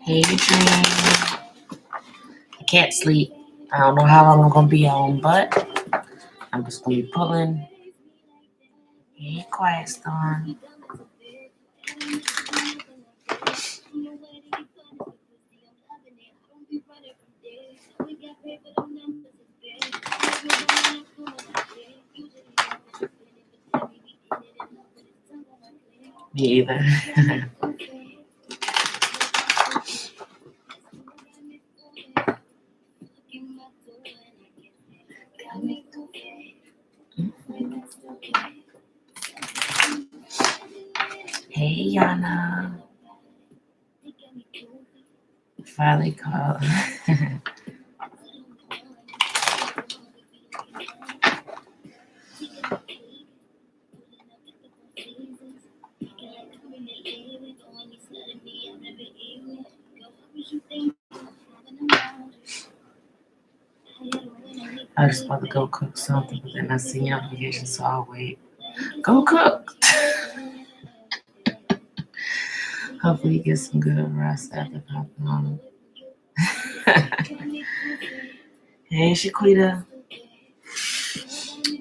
Hey, Dream. I can't sleep. I don't know how long I'm going to be on, but I'm just going to be pulling. Hey, Quiet Storm. Me either. Hey, Yana. Finally called. I was about to go cook something, but then I see notifications, so I'll wait. Go cook! Hopefully, you get some good rest after popping on. Hey, Shaquita.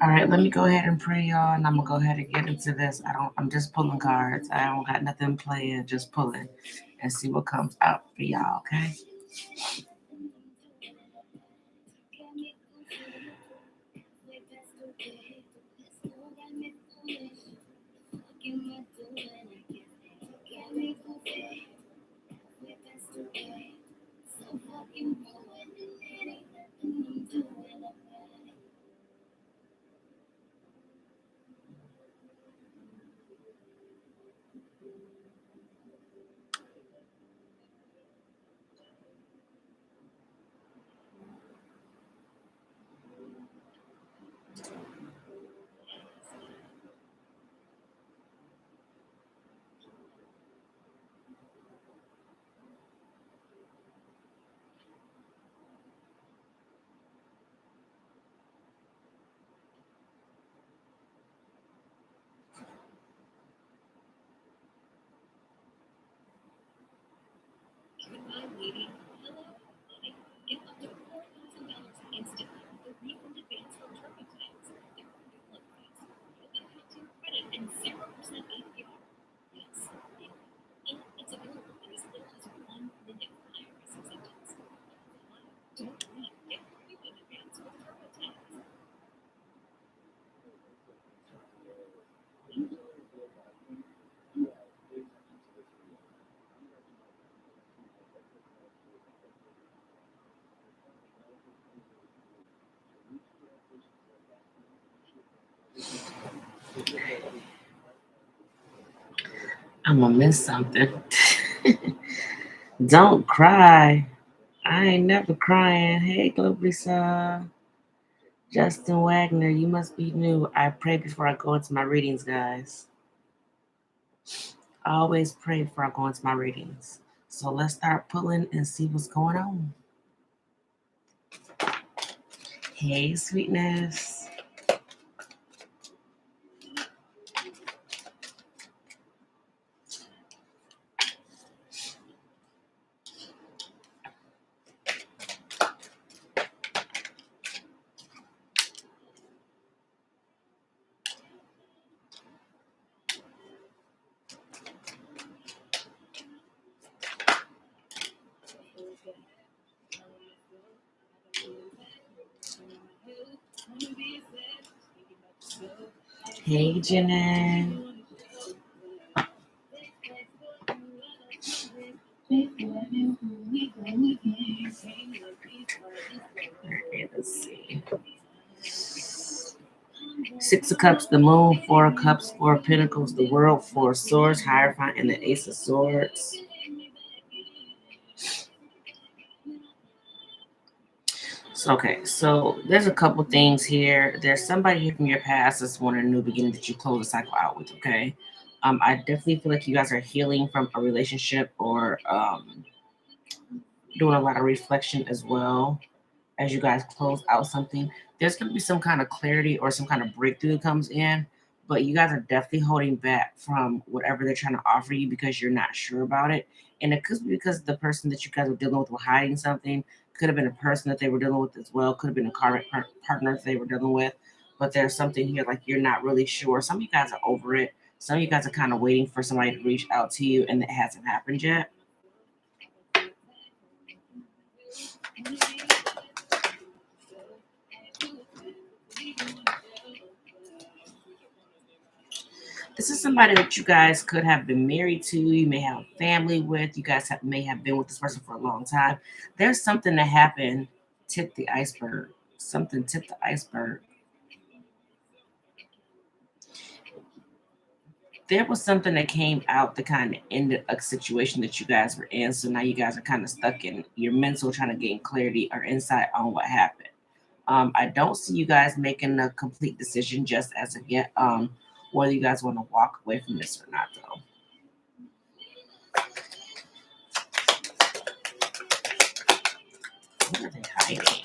All right, let me go ahead and pray, y'all, and I'm gonna go ahead and get into this. I'm just pulling cards. I don't got nothing playing, just pulling, and see what comes out for y'all. Okay. I'm gonna miss something. Don't cry. I ain't never crying. Hey, Globisa. Justin Wagner, you must be new. I pray before I go into my readings, guys. I always pray before I go into my readings. So let's start pulling and see what's going on. Hey, sweetness. Hey, Jeanette. Okay, let's see. Six of Cups, the Moon, Four of Cups, Four of Pentacles, the World, Four of Swords, Hierophant, and the Ace of Swords. Okay, so there's a couple things here. There's somebody here from your past that's wanting a new beginning that you close the cycle out with, okay? I definitely feel like you guys are healing from a relationship or doing a lot of reflection as well as you guys close out something. There's going to be some kind of clarity or some kind of breakthrough that comes in, but you guys are definitely holding back from whatever they're trying to offer you because you're not sure about it. And it could be because the person that you guys were dealing with were hiding something. Could have been a person that they were dealing with as well. Could have been a karmic partner that they were dealing with. But there's something here like you're not really sure. Some of you guys are over it. Some of you guys are kind of waiting for somebody to reach out to you, and it hasn't happened yet. This is somebody that you guys could have been married to. You may have a family with. You guys may have been with this person for a long time. There's something that happened. Tip the iceberg. Something tipped the iceberg. There was something that came out that kind of ended a situation that you guys were in. So now you guys are kind of stuck in your mental trying to gain clarity or insight on what happened. I don't see you guys making a complete decision just as of yet. Whether you guys want to walk away from this or not, though. What are they hiding?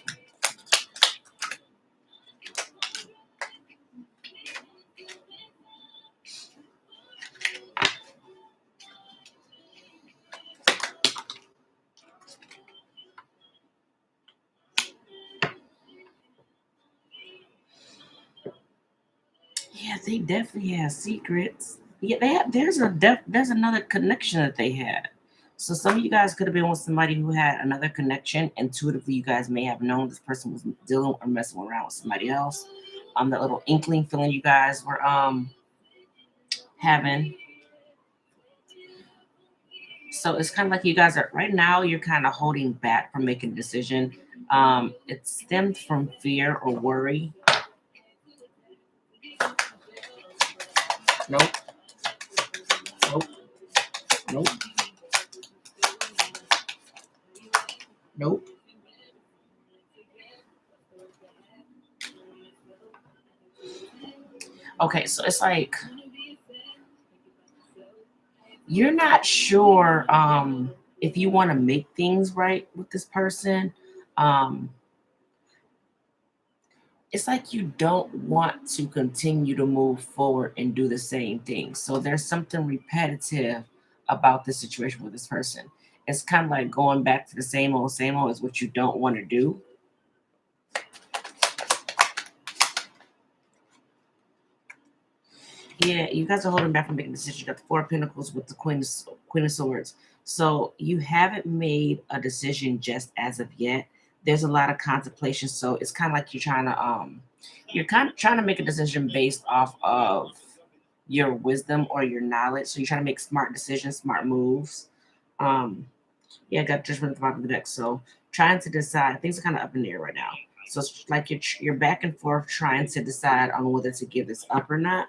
Yeah, they definitely have secrets. Yeah, there's another connection that they had. So some of you guys could have been with somebody who had another connection. Intuitively, you guys may have known this person was dealing or messing around with somebody else. That little inkling feeling you guys were having. So it's kind of like you guys are right now. You're kind of holding back from making a decision. It stemmed from fear or worry. Nope. Nope. Nope. Nope. Okay, so it's like you're not sure if you want to make things right with this person. Um, it's like you don't want to continue to move forward and do the same thing. So there's something repetitive about the situation with this person. It's kind of like going back to the same old is what you don't want to do. Yeah, you guys are holding back from making a decision. You got the Four of Pentacles with the Queen of Swords. So you haven't made a decision just as of yet. There's a lot of contemplation. So it's kind of like you're kind of trying to make a decision based off of your wisdom or your knowledge. So you're trying to make smart decisions, smart moves. Um, yeah, I got Judgment at the bottom of the deck. So trying to decide, things are kind of up in the air right now. So it's like you're back and forth trying to decide on whether to give this up or not.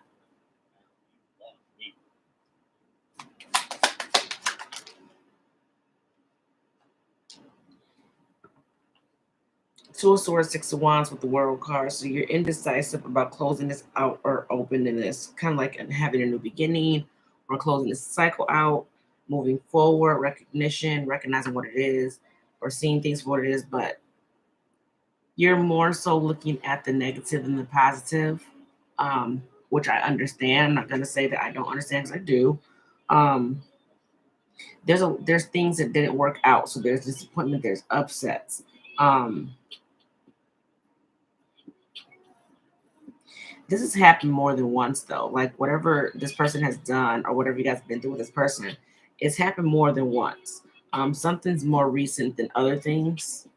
Two of Swords, Six of Wands with the World card. So you're indecisive about closing this out or opening this. Kind of like having a new beginning or closing this cycle out, moving forward, recognition, recognizing what it is, or seeing things for what it is. But you're more so looking at the negative than the positive, which I understand. I'm not going to say that I don't understand because I do. Um, there's things that didn't work out. So there's disappointment, there's upsets. This has happened more than once though. Like whatever this person has done or whatever you guys have been through with this person, it's happened more than once. Something's more recent than other things.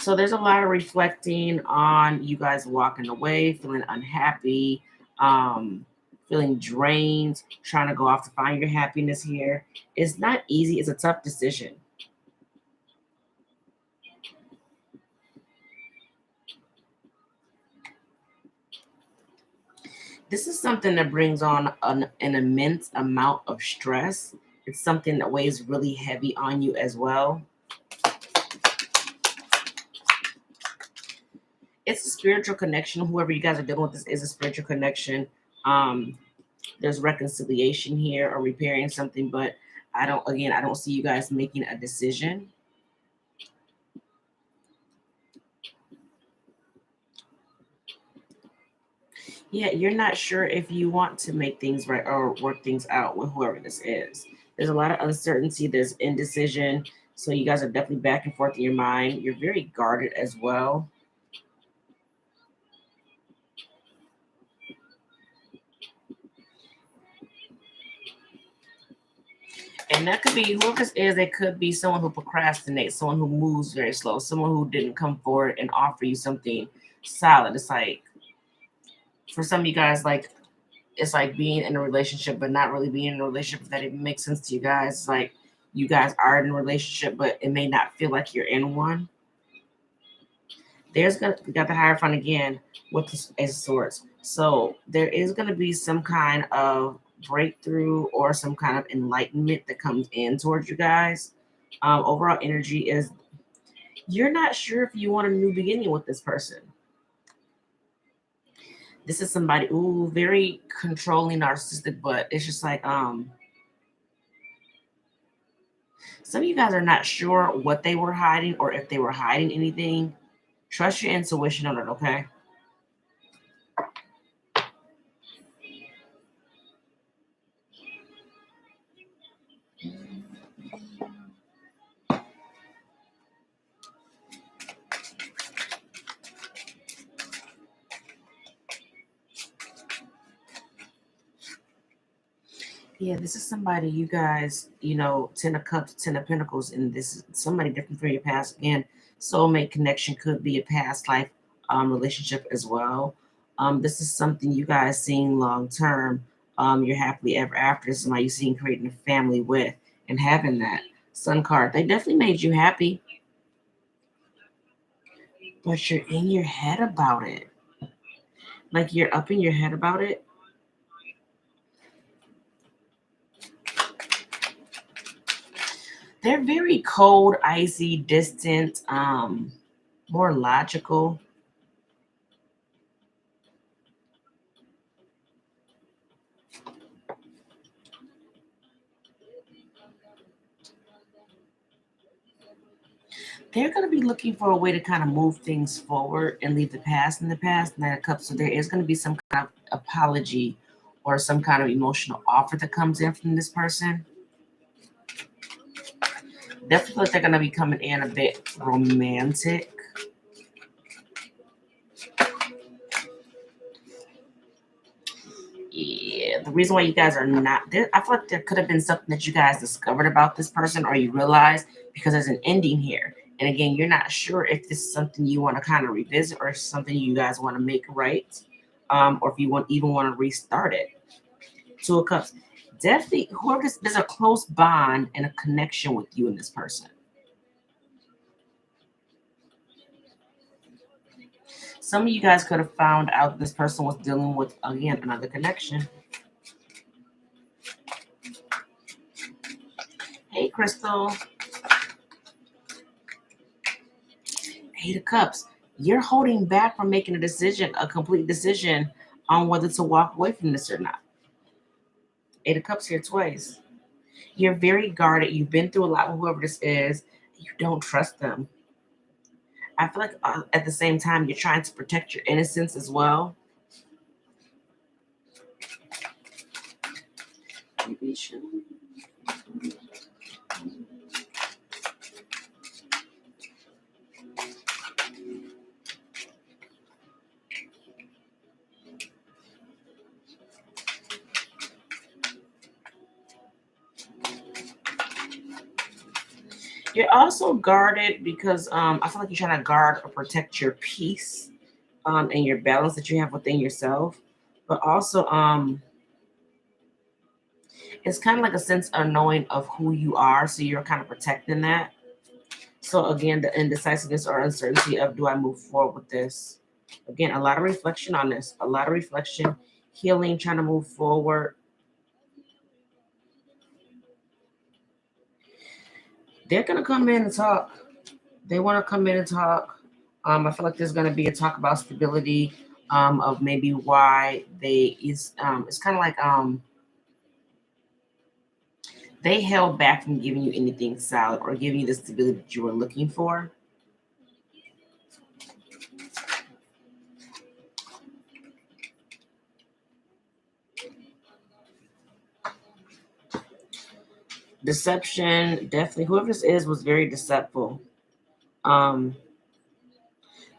So there's a lot of reflecting on you guys walking away, feeling unhappy, feeling drained, trying to go off to find your happiness here. It's not easy. It's a tough decision. This is something that brings on an immense amount of stress. It's something that weighs really heavy on you as well. It's a spiritual connection. Whoever you guys are dealing with, this is a spiritual connection. Um, there's reconciliation here or repairing something, but I don't see you guys making a decision. Yeah, you're not sure if you want to make things right or work things out with whoever this is. There's a lot of uncertainty, there's indecision. So you guys are definitely back and forth in your mind. You're very guarded as well. And that could be whoever this is, it could be someone who procrastinates, someone who moves very slow, someone who didn't come forward and offer you something solid. It's like for some of you guys, like it's like being in a relationship but not really being in a relationship, if that even makes sense to you guys. It's like you guys are in a relationship but it may not feel like you're in one. There's gonna we got the Hierophant again with the Ace of Swords. So there is gonna be some kind of breakthrough or some kind of enlightenment that comes in towards you guys. Overall energy is you're not sure if you want a new beginning with this person. This is somebody ooh very controlling, narcissistic, but it's just like some of you guys are not sure what they were hiding or if they were hiding anything. Trust your intuition on it, okay? Yeah, this is somebody you guys, Ten of Cups, Ten of Pentacles, and this is somebody different from your past. Again, soulmate connection could be a past life relationship as well. This is something you guys seeing long term. You're happily ever after. This is somebody you seeing creating a family with and having that Sun card. They definitely made you happy, but you're in your head about it. Like you're up in your head about it. They're very cold, icy, distant, more logical. They're going to be looking for a way to kind of move things forward and leave the past in the past. Nine of Cups. So there is going to be some kind of apology or some kind of emotional offer that comes in from this person. Definitely feel like they're going to be coming in a bit romantic. Yeah, the reason why you guys are not there, I feel like there could have been something that you guys discovered about this person or you realized because there's an ending here. And again, you're not sure if this is something you want to kind of revisit or something you guys want to make right, or if you even want to restart it. Two of Cups. Definitely, whoever this, there's a close bond and a connection with you and this person. Some of you guys could have found out this person was dealing with, again, another connection. Hey, Crystal. Eight of Cups. You're holding back from making a decision, a complete decision on whether to walk away from this or not. Eight of Cups here twice. You're very guarded. You've been through a lot with whoever this is. You don't trust them. I feel like at the same time, you're trying to protect your innocence as well. Maybe should. You're also guarded because I feel like you're trying to guard or protect your peace and your balance that you have within yourself. But also, it's kind of like a sense of knowing of who you are. So you're kind of protecting that. So again, the indecisiveness or uncertainty of do I move forward with this? Again, a lot of reflection on this, a lot of reflection, healing, trying to move forward. They're gonna come in and talk. They want to come in and talk. I feel like there's gonna be a talk about stability, of maybe why they is it's kind of like they held back from giving you anything solid or giving you the stability that you were looking for. Deception, definitely. Whoever this is was very deceptive. Um,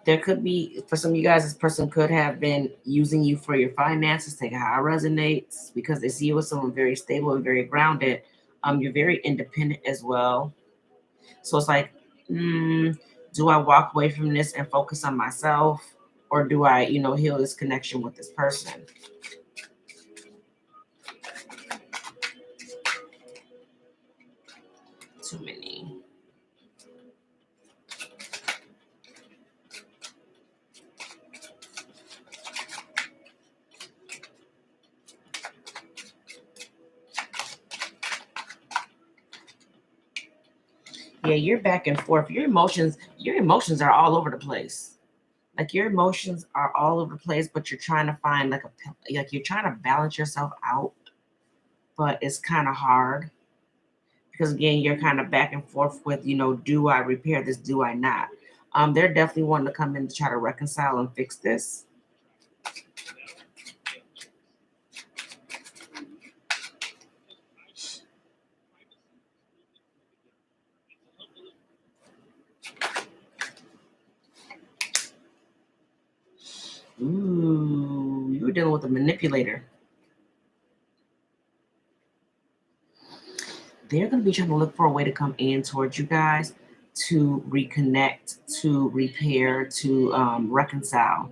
there could be, for some of you guys, this person could have been using you for your finances. Take how it resonates because they see you as someone very stable and very grounded. You're very independent as well. So it's like, do I walk away from this and focus on myself, or do I, heal this connection with this person? Too many. Yeah, you're back and forth. Your emotions are all over the place. Like your emotions are all over the place, but you're trying to find like you're trying to balance yourself out, but it's kind of hard because again, you're kind of back and forth with, do I repair this? Do I not? They're definitely wanting to come in to try to reconcile and fix this. Ooh, you're dealing with a manipulator. They're going to be trying to look for a way to come in towards you guys to reconnect, to repair, to reconcile.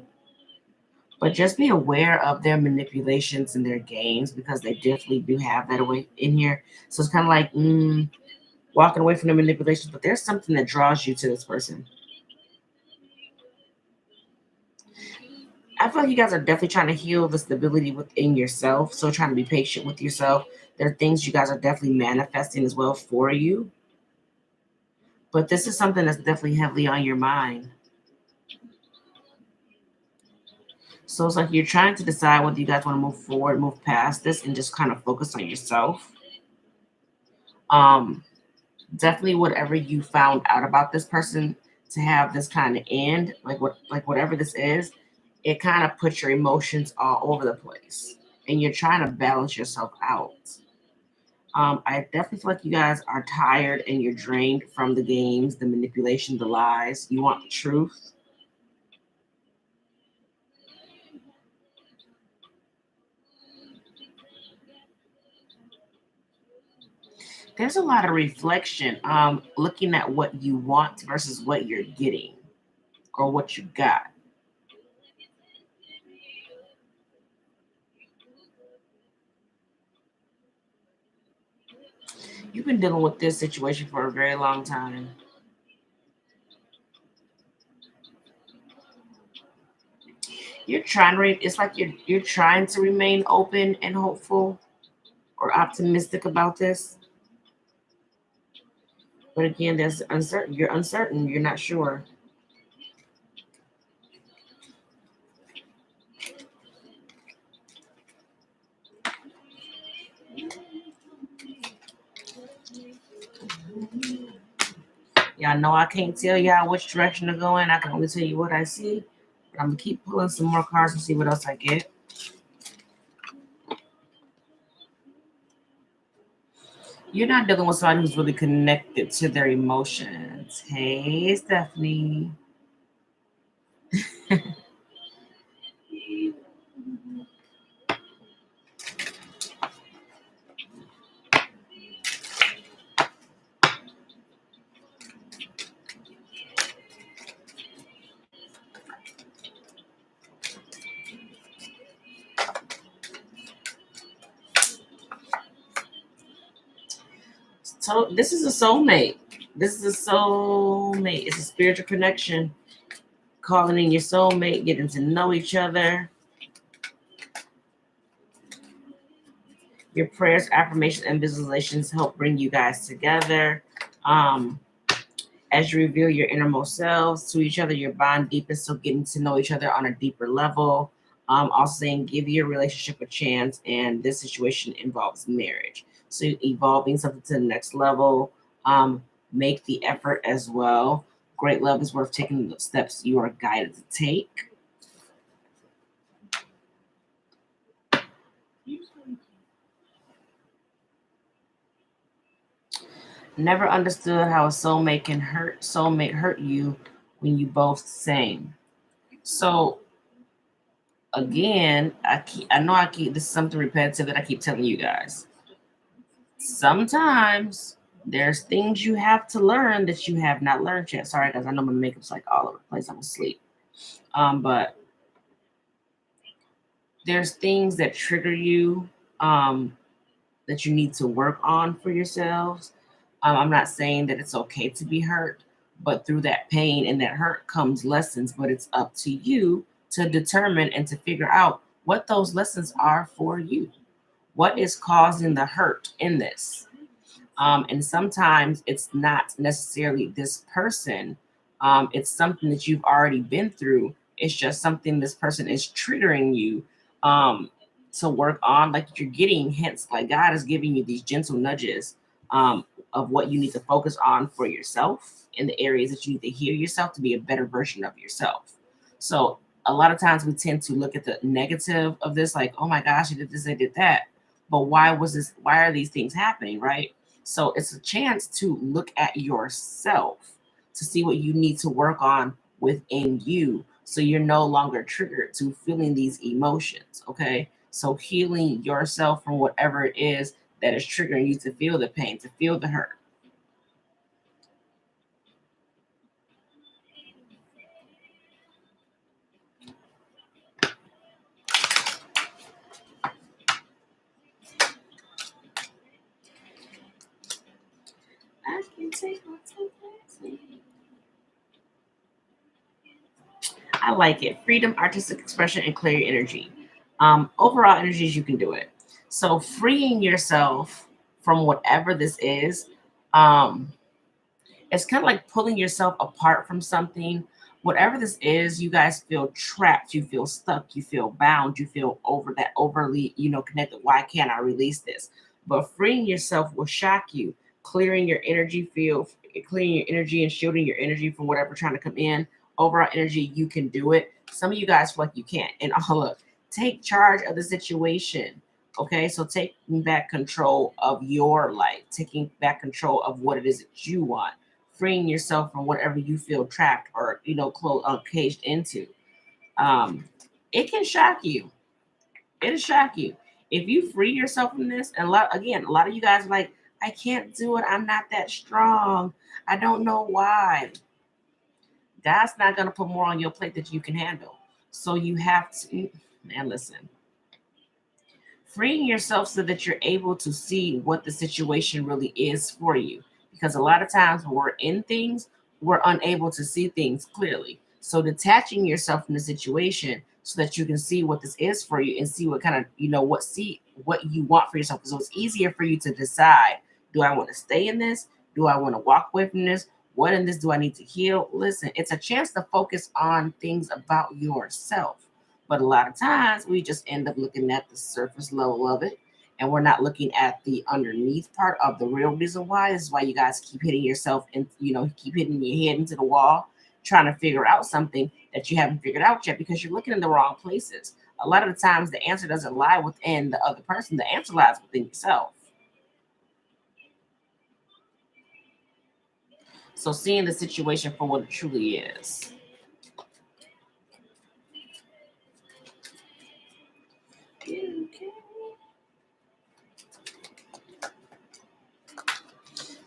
But just be aware of their manipulations and their games because they definitely do have that away in here. So it's kind of like walking away from the manipulations, but there's something that draws you to this person. I feel like you guys are definitely trying to heal the stability within yourself. So trying to be patient with yourself. There are things you guys are definitely manifesting as well for you. But this is something that's definitely heavily on your mind. So it's like you're trying to decide whether you guys want to move forward, move past this, and just kind of focus on yourself. Um, Definitely whatever you found out about this person to have this kind of end, whatever this is, it kind of puts your emotions all over the place. And you're trying to balance yourself out. I definitely feel like you guys are tired and you're drained from the games, the manipulation, the lies. You want the truth. There's a lot of reflection, looking at what you want versus what you're getting or what you got. You've been dealing with this situation for a very long time. You're trying to it's like you're trying to remain open and hopeful or optimistic about this. But again, there's uncertain. You're uncertain. You're not sure. Y'all know I can't tell y'all which direction to go in. I can only tell you what I see. But I'm gonna keep pulling some more cards and see what else I get. You're not dealing with somebody who's really connected to their emotions. Hey, Stephanie. So this is a soulmate. This is a soulmate. It's a spiritual connection. Calling in your soulmate, getting to know each other. Your prayers, affirmations, and visualizations help bring you guys together. Um, as you reveal your innermost selves to each other, your bond deepens. So getting to know each other on a deeper level. Also saying give your relationship a chance, and this situation involves marriage. So evolving something to the next level. Make the effort as well. Great love is worth taking the steps you are guided to take. Never understood how a soulmate hurt you when you both same. So again, I know this is something repetitive that I keep telling you guys. Sometimes there's things you have to learn that you have not learned yet. Sorry guys, I know my makeup's like all over the place. I'm asleep. But there's things that trigger you that you need to work on for yourselves. I'm not saying that it's okay to be hurt, but through that pain and that hurt comes lessons. But it's up to you to determine and to figure out what those lessons are for you. What is causing the hurt in this? And sometimes it's not necessarily this person. It's something that you've already been through. It's just something this person is triggering you um, to work on. Like you're getting hints, like God is giving you these gentle nudges of what you need to focus on for yourself in the areas that you need to heal yourself to be a better version of yourself. So a lot of times we tend to look at the negative of this, like, oh my gosh, I did this, I did that. But why was this? Why are these things happening, right? So it's a chance to look at yourself to see what you need to work on within you so you're no longer triggered to feeling these emotions. Okay. So healing yourself from whatever it is that is triggering you to feel the pain, to feel the hurt. I can take my time. I like it. Freedom, artistic expression, and clear your energy. Overall energies, you can do it. So freeing yourself from whatever this is, um, it's kind of like pulling yourself apart from something. Whatever this is, you guys feel trapped, you feel stuck, you feel bound, you feel overly, connected. Why can't I release this? But freeing yourself will shock you, clearing your energy field, clearing your energy and shielding your energy from whatever trying to come in. Overall energy, you can do it. Some of you guys feel like you can't. And look, take charge of the situation. Okay, so taking back control of your life, taking back control of what it is that you want, freeing yourself from whatever you feel trapped or caged into. um it can shock you. It'll shock you if you free yourself from this. And a lot of you guys are like, I can't do it, I'm not that strong, I don't know why. God's not going to put more on your plate that you can handle. So you have to, man, listen, freeing yourself so that you're able to see what the situation really is for you. Because a lot of times when we're in things, we're unable to see things clearly. So detaching yourself from the situation so that you can see what this is for you and see what kind of, what you want for yourself. So it's easier for you to decide, do I want to stay in this? Do I want to walk away from this? What in this do I need to heal? Listen, it's a chance to focus on things about yourself. But a lot of times we just end up looking at the surface level of it, and we're not looking at the underneath part of the real reason why. This is why you guys keep hitting yourself and keep hitting your head into the wall, trying to figure out something that you haven't figured out yet because you're looking in the wrong places. A lot of the times the answer doesn't lie within the other person, the answer lies within yourself. So seeing the situation for what it truly is. Okay.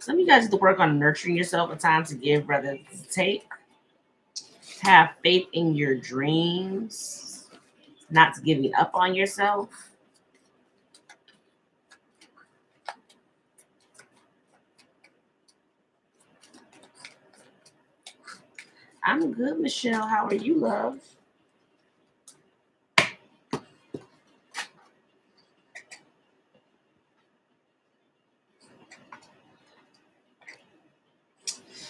Some of you guys need to work on nurturing yourself, a time to give rather than take. Have faith in your dreams, not giving up on yourself. I'm good, Michelle. How are you, love?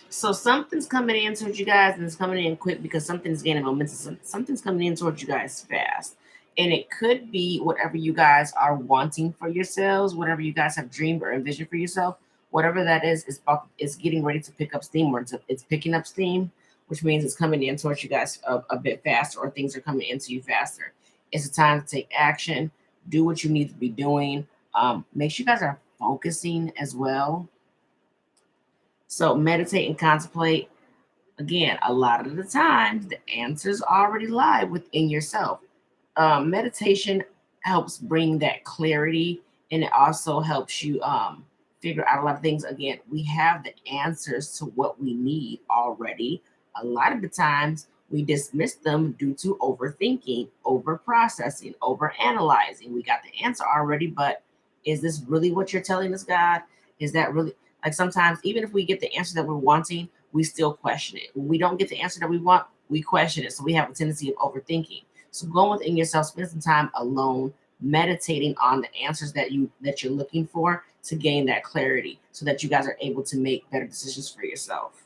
So something's coming in towards you guys, and it's coming in quick because something's gaining momentum. Something's coming in towards you guys fast. And it could be whatever you guys are wanting for yourselves, whatever you guys have dreamed or envisioned for yourself, whatever that is getting ready to pick up steam, or it's picking up steam, which means it's coming in towards you guys a bit faster, or things are coming into you faster. It's a time to take action, do what you need to be doing. Make sure you guys are focusing as well. So meditate and contemplate. Again, a lot of the times the answers already lie within yourself. Meditation helps bring that clarity, and it also helps you figure out a lot of things. Again, we have the answers to what we need already. A lot of the times we dismiss them due to overthinking, over processing, over analyzing. We got the answer already, but is this really what you're telling us, God? Is that really, like, sometimes even if we get the answer that we're wanting, we still question it. When we don't get the answer that we want, we question it. So we have a tendency of overthinking. So go within yourself, spend some time alone, meditating on the answers that you're looking for to gain that clarity, so that you guys are able to make better decisions for yourself.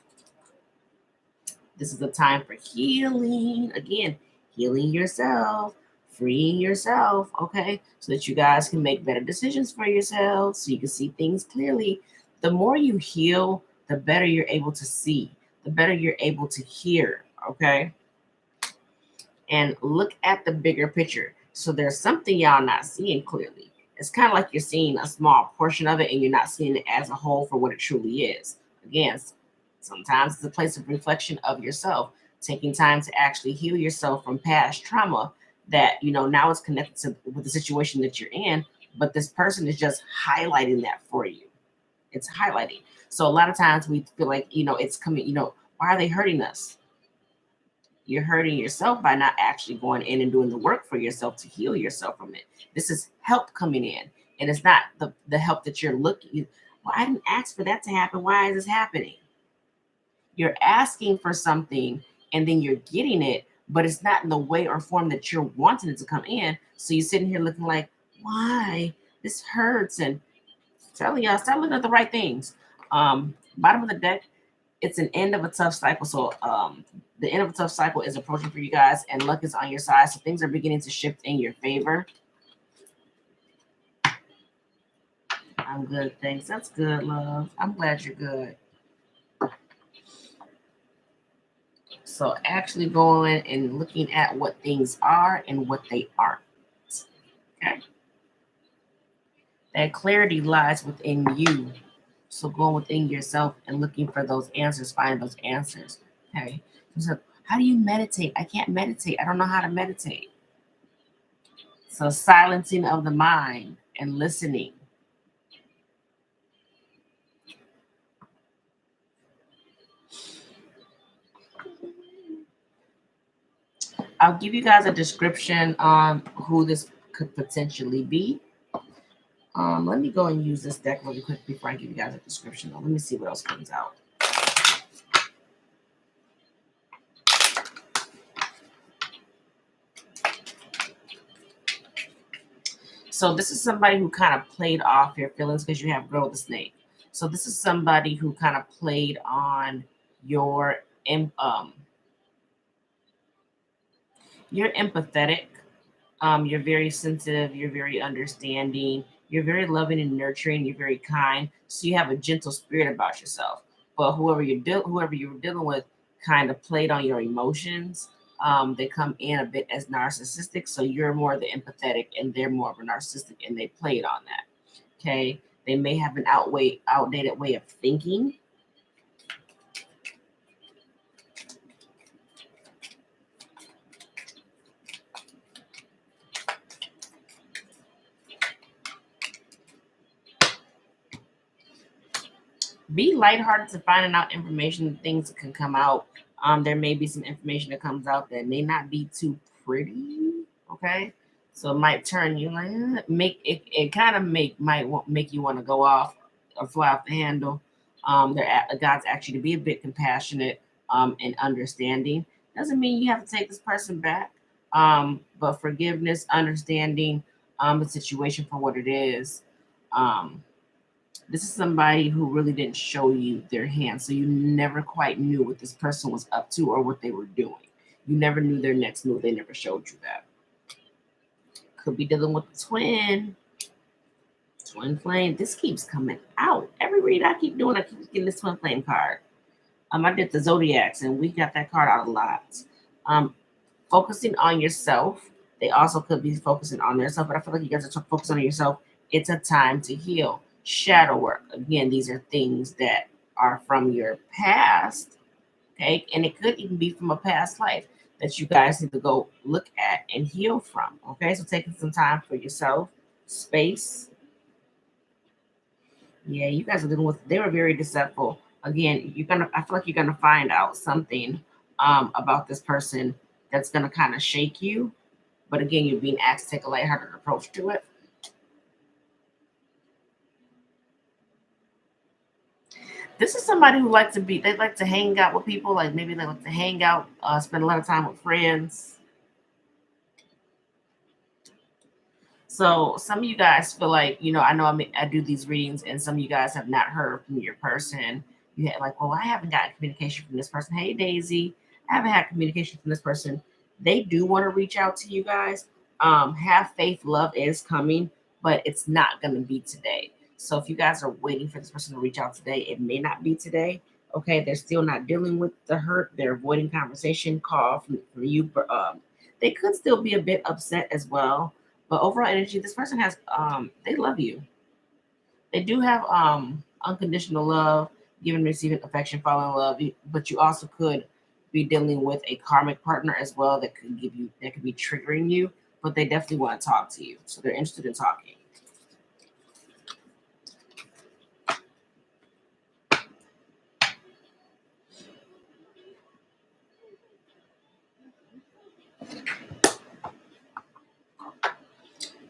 This is a time for healing. Again, healing yourself, freeing yourself, okay? So that you guys can make better decisions for yourselves, so you can see things clearly. The more you heal, the better you're able to see, the better you're able to hear, okay? And look at the bigger picture. So there's something y'all not seeing clearly. It's kind of like you're seeing a small portion of it and you're not seeing it as a whole for what it truly is. Again, sometimes it's a place of reflection of yourself, taking time to actually heal yourself from past trauma that, now it's connected to with the situation that you're in, but this person is just highlighting that for you. It's highlighting. So a lot of times we feel like, it's coming, why are they hurting us? You're hurting yourself by not actually going in and doing the work for yourself to heal yourself from it. This is help coming in, and it's not the help that you're looking. Well, I didn't ask for that to happen. Why is this happening? You're asking for something and then you're getting it, but it's not in the way or form that you're wanting it to come in. So you're sitting here looking like, why? This hurts. And telling y'all, start looking at the right things. Bottom of the deck, it's an end of a tough cycle. So the end of a tough cycle is approaching for you guys, and luck is on your side. So things are beginning to shift in your favor. I'm good, thanks. That's good, love. I'm glad you're good. So actually going and looking at what things are and what they aren't. Okay. That clarity lies within you. So going within yourself and looking for those answers, find those answers. Okay. So how do you meditate? I can't meditate. I don't know how to meditate. So silencing of the mind and listening. I'll give you guys a description on who this could potentially be. Let me go and use this deck really quick before I give you guys a description. Let me see what else comes out. So this is somebody who kind of played off your feelings because you have Girl the Snake. So this is somebody who kind of played on your you're empathetic. You're very sensitive. You're very understanding. You're very loving and nurturing. You're very kind. So you have a gentle spirit about yourself. But whoever you were dealing with kind of played on your emotions. They come in a bit as narcissistic. So you're more the empathetic, and they're more of a narcissistic, and they played on that. Okay. They may have an outdated way of thinking. Be lighthearted to finding out information, things that can come out. There may be some information that comes out that may not be too pretty. Okay, so it might turn you like make it. It kind of make you want to go off or fly off the handle. God's actually to be a bit compassionate and understanding. Doesn't mean you have to take this person back. But forgiveness, understanding the situation for what it is. This is somebody who really didn't show you their hand, so you never quite knew what this person was up to or what they were doing. You never knew their next move. They never showed you that. Could be dealing with the twin flame. This keeps coming out. Every read I keep doing, I keep getting this twin flame card. I did the zodiacs, and we got that card out a lot. Focusing on yourself. They also could be focusing on themselves, but I feel like you guys are focusing on yourself. It's a time to heal. Shadow work. Again, these are things that are from your past, okay? And it could even be from a past life that you guys need to go look at and heal from, okay? So taking some time for yourself, space. Yeah, you guys are dealing with, they were very deceptive. Again, I feel like you're gonna find out something about this person that's gonna kind of shake you. But again, you're being asked to take a lighthearted approach to it. This is somebody who likes to be, they like to hang out with people, like maybe they like to hang out, spend a lot of time with friends. So some of you guys feel like, I know I do these readings, and some of you guys have not heard from your person. You had like, well, I haven't gotten communication from this person. Hey, Daisy, I haven't had communication from this person. They do want to reach out to you guys. Have faith, love is coming, but it's not going to be today. So if you guys are waiting for this person to reach out today, it may not be today. Okay, they're still not dealing with the hurt. They're avoiding conversation, call from you. But they could still be a bit upset as well, but overall energy, this person has they love you. They do have unconditional love, giving, receiving affection, falling in love. But you also could be dealing with a karmic partner as well that could be triggering you, but they definitely want to talk to you. So they're interested in talking.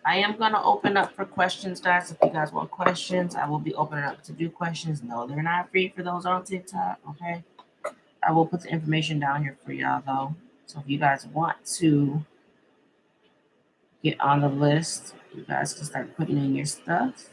I am gonna open up for questions, guys. If you guys want questions, I will be opening up to do questions. No, they're not free for those on TikTok. Okay. I will put the information down here for y'all though. So if you guys want to get on the list, you guys can start putting in your stuff.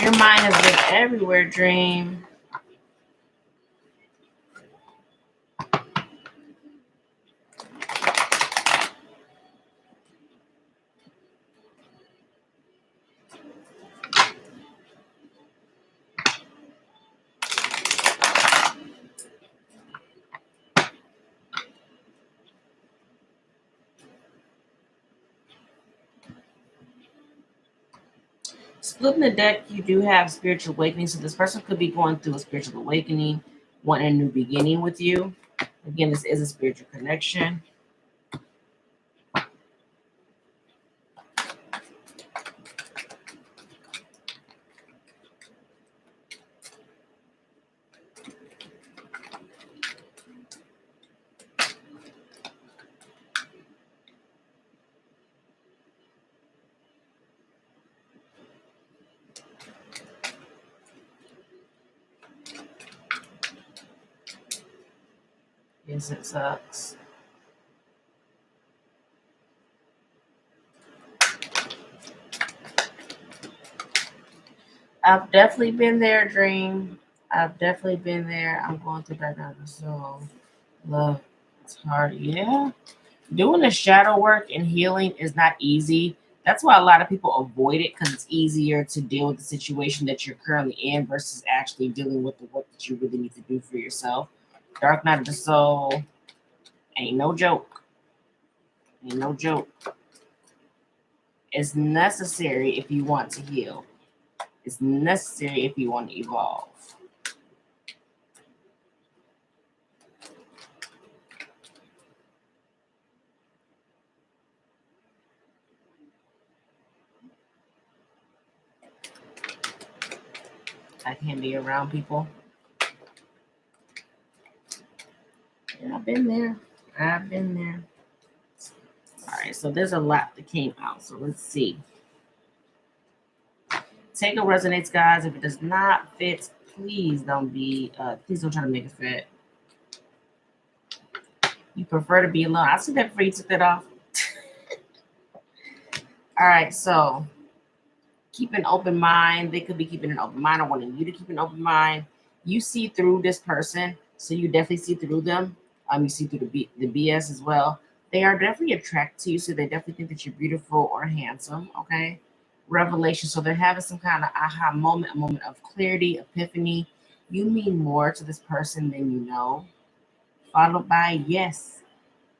Your mind has been everywhere, Dream. Splitting the deck, you do have spiritual awakening. So this person could be going through a spiritual awakening, wanting a new beginning with you. Again, this is a spiritual connection. Yes, it sucks. I've definitely been there, Dream. I've definitely been there. I'm going through that now. So love, it's hard. Yeah. Doing the shadow work and healing is not easy. That's why a lot of people avoid it, because it's easier to deal with the situation that you're currently in versus actually dealing with the work that you really need to do for yourself. Dark Night of the Soul ain't no joke. Ain't no joke. It's necessary if you want to heal. It's necessary if you want to evolve. I can't be around people. Yeah, I've been there. I've been there. All right, so there's a lot that came out. So let's see. Take what resonates, guys. If it does not fit, please don't try to make it fit. You prefer to be alone. I see that before you took that off. All right, so keep an open mind. They could be keeping an open mind. I wanted you to keep an open mind. You see through this person, so you definitely see through them. You see through the BS as well. They are definitely attracted to you, so they definitely think that you're beautiful or handsome. Okay, revelation. So they're having some kind of aha moment, a moment of clarity, epiphany. You mean more to this person than you know. Followed by, yes,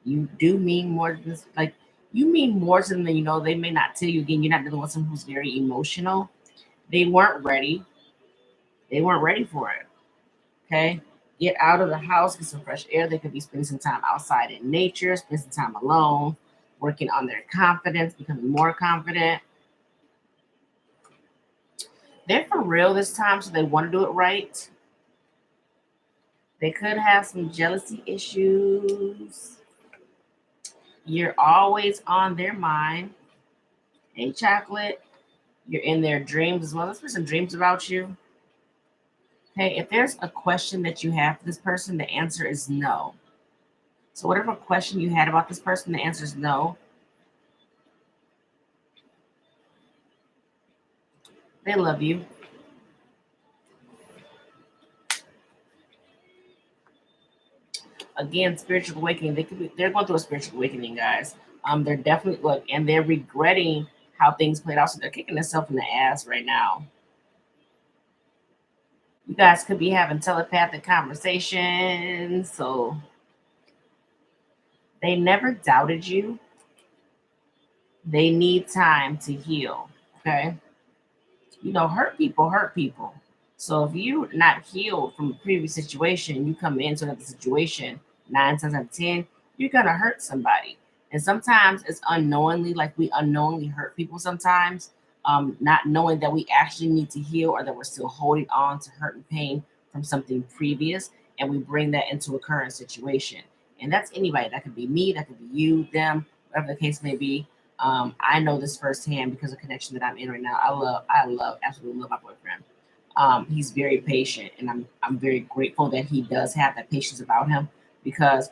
you do mean more to this. Like, you mean more to them than you know. They may not tell you. Again, you're not dealing with someone who's very emotional. They weren't ready. They weren't ready for it. Okay. Get out of the house, get some fresh air. They could be spending some time outside in nature, spend some time alone, working on their confidence, becoming more confident. They're for real this time, so they want to do it right. They could have some jealousy issues. You're always on their mind. Hey, chocolate. You're in their dreams as well. This person dreams about you. Okay, if there's a question that you have for this person, the answer is no. So whatever question you had about this person, the answer is no. They love you. Again, spiritual awakening. They're going through a spiritual awakening, guys. They're definitely and they're regretting how things played out. So they're kicking themselves in the ass right now. You guys could be having telepathic conversations. So they never doubted you. They need time to heal. Okay. Hurt people hurt people. So if you're not healed from a previous situation, you come into another situation, 9 times out of 10, you're gonna hurt somebody. And sometimes it's unknowingly, like we unknowingly hurt people sometimes, not knowing that we actually need to heal or that we're still holding on to hurt and pain from something previous, and we bring that into a current situation. And that's anybody. That could be me, that could be you, them, whatever the case may be. I know this firsthand because of the connection that I'm in right now. Absolutely love my boyfriend. He's very patient, and I'm very grateful that he does have that patience about him because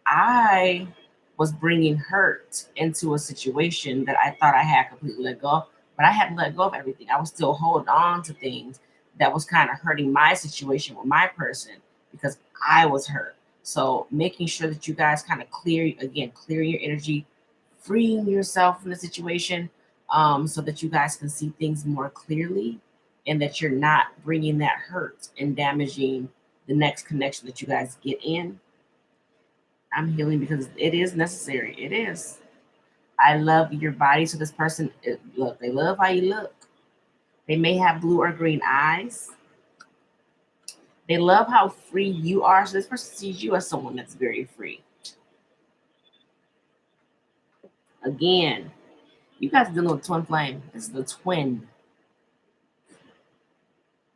I was bringing hurt into a situation that I thought I had completely let go of, but I hadn't let go of everything. I was still holding on to things that was kind of hurting my situation with my person because I was hurt. So making sure that you guys kind of clear your energy, freeing yourself from the situation, so that you guys can see things more clearly and that you're not bringing that hurt and damaging the next connection that you guys get in. I'm healing because it is necessary. It is. I love your body. So this person, look, they love how you look. They may have blue or green eyes. They love how free you are. So this person sees you as someone that's very free. Again, you guys are dealing with twin flame. This is the twin.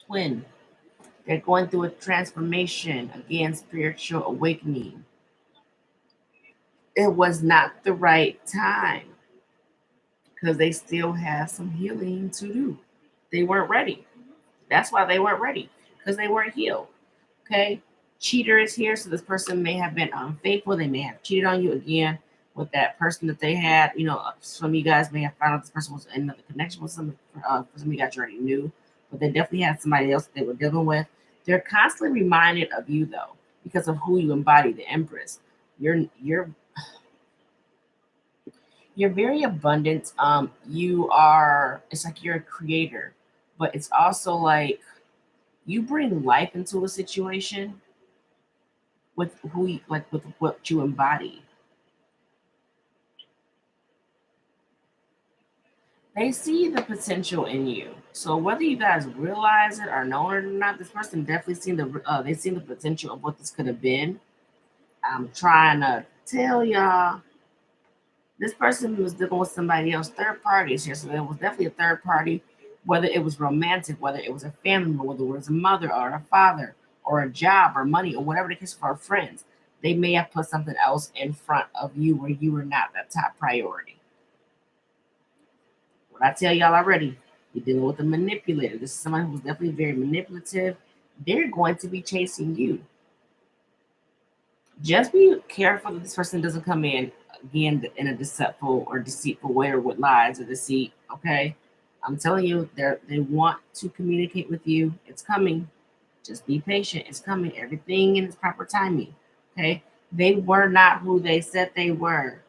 Twin. They're going through a transformation. Again, spiritual awakening. It was not the right time because they still have some healing to do. They weren't ready. That's why they weren't ready because they weren't healed. Okay. Cheater is here. So this person may have been unfaithful. They may have cheated on you again with that person that they had. Some of you guys may have found out this person was in another connection with some of you guys you already knew, but they definitely had somebody else that they were dealing with. They're constantly reminded of you though, because of who you embody, the Empress. You're very abundant. It's like you're a creator, but it's also like you bring life into a situation with with what you embody. They see the potential in you. So whether you guys realize it or know it or not, this person definitely seen the potential of what this could have been. I'm trying to tell y'all, this person was dealing with somebody else, third parties here. So there was definitely a third party, whether it was romantic, whether it was a family member, whether it was a mother or a father or a job or money or whatever the case for our friends. They may have put something else in front of you where you were not that top priority. What I tell y'all already, you're dealing with a manipulator. This is somebody who's definitely very manipulative. They're going to be chasing you. Just be careful that this person doesn't come in again in a deceitful way or with lies or deceit. Okay, I'm telling you, they want to communicate with you. It's coming. Just be patient. It's coming. Everything in its proper timing. Okay, they were not who they said they were.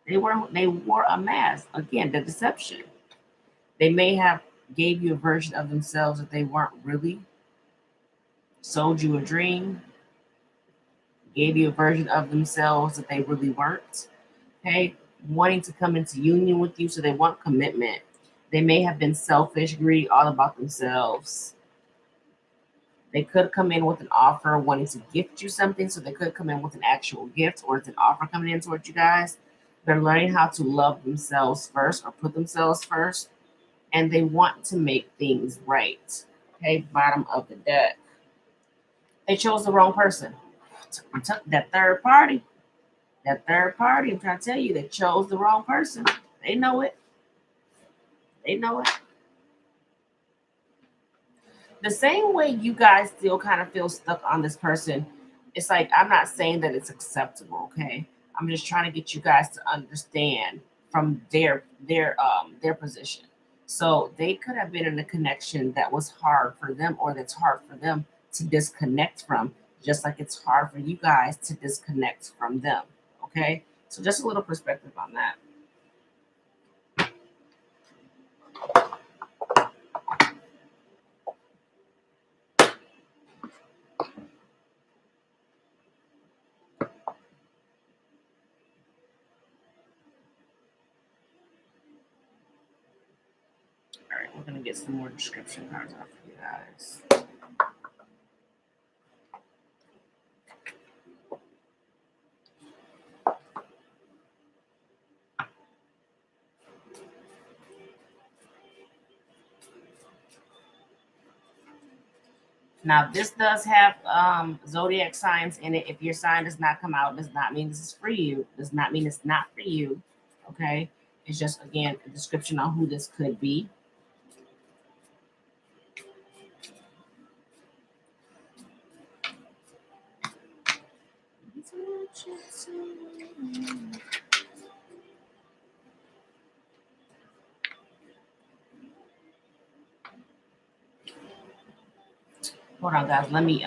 They wore a mask. Again, the deception. They may have gave you a version of themselves that they weren't really, sold you a dream, gave you a version of themselves that they really weren't. Okay, wanting to come into union with you, so they want commitment. They may have been selfish, greedy, all about themselves. They could come in with an offer wanting to gift you something, so they could come in with an actual gift, or it's an offer coming in towards you guys. They're learning how to love themselves first, or put themselves first, and they want to make things right. Okay, bottom of the deck. They chose the wrong person. That third party. That third party, I'm trying to tell you, they chose the wrong person. They know it. They know it. The same way you guys still kind of feel stuck on this person, it's like, I'm not saying that it's acceptable, okay? I'm just trying to get you guys to understand from their position. So they could have been in a connection that was hard for them, or that's hard for them to disconnect from, just like it's hard for you guys to disconnect from them. Okay? So just a little perspective on that. All right, we're gonna get some more description cards out for you guys. Now, this does have zodiac signs in it. If your sign does not come out, does not mean this is for you. Does not mean it's not for you. Okay? It's just, again, a description on who this could be. Hold on, guys. Let me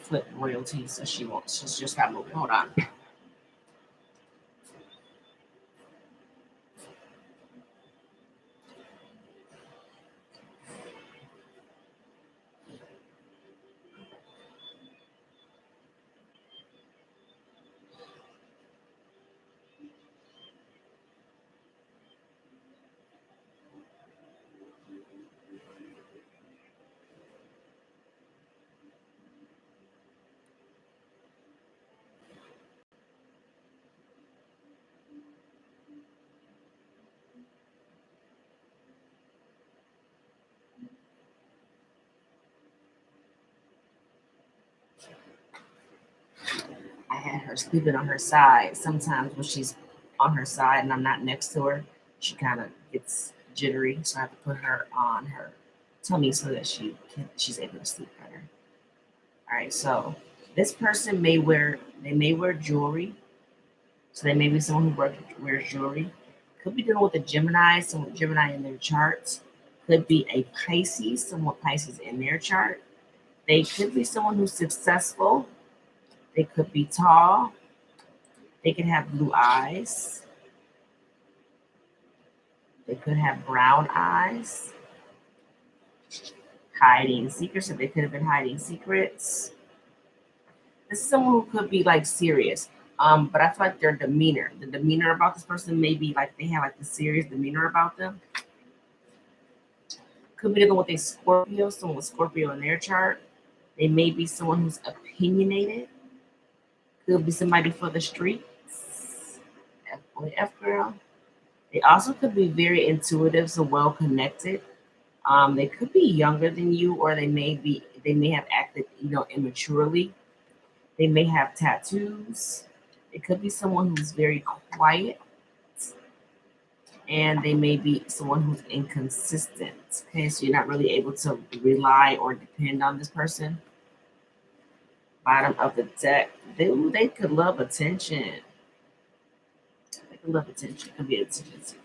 flip royalty so she won't. She's just got moving. Hold on. I had her sleeping on her side. Sometimes when she's on her side and I'm not next to her, she kind of gets jittery. So I have to put her on her tummy so that she's able to sleep better. All right, so this person may wear jewelry. So they may be someone who wears jewelry. Could be dealing with a Gemini, someone with Gemini in their charts. Could be a Pisces, someone with Pisces in their chart. They could be someone who's successful. They could be tall. They could have blue eyes. They could have brown eyes. Hiding secrets, so they could have been hiding secrets. This is someone who could be like serious. But I feel like their demeanor, the demeanor about this person may be like they have like the serious demeanor about them. Could be dealing with a Scorpio, someone with Scorpio in their chart. They may be someone who's opinionated. Could be somebody for the streets. F boy, F girl. They also could be very intuitive, so well connected. They could be younger than you, or they may have acted, immaturely. They may have tattoos. It could be someone who's very quiet, and they may be someone who's inconsistent. Okay, so you're not really able to rely or depend on this person. Bottom of the deck, they could love attention. They could love attention. Could be an attention seeker.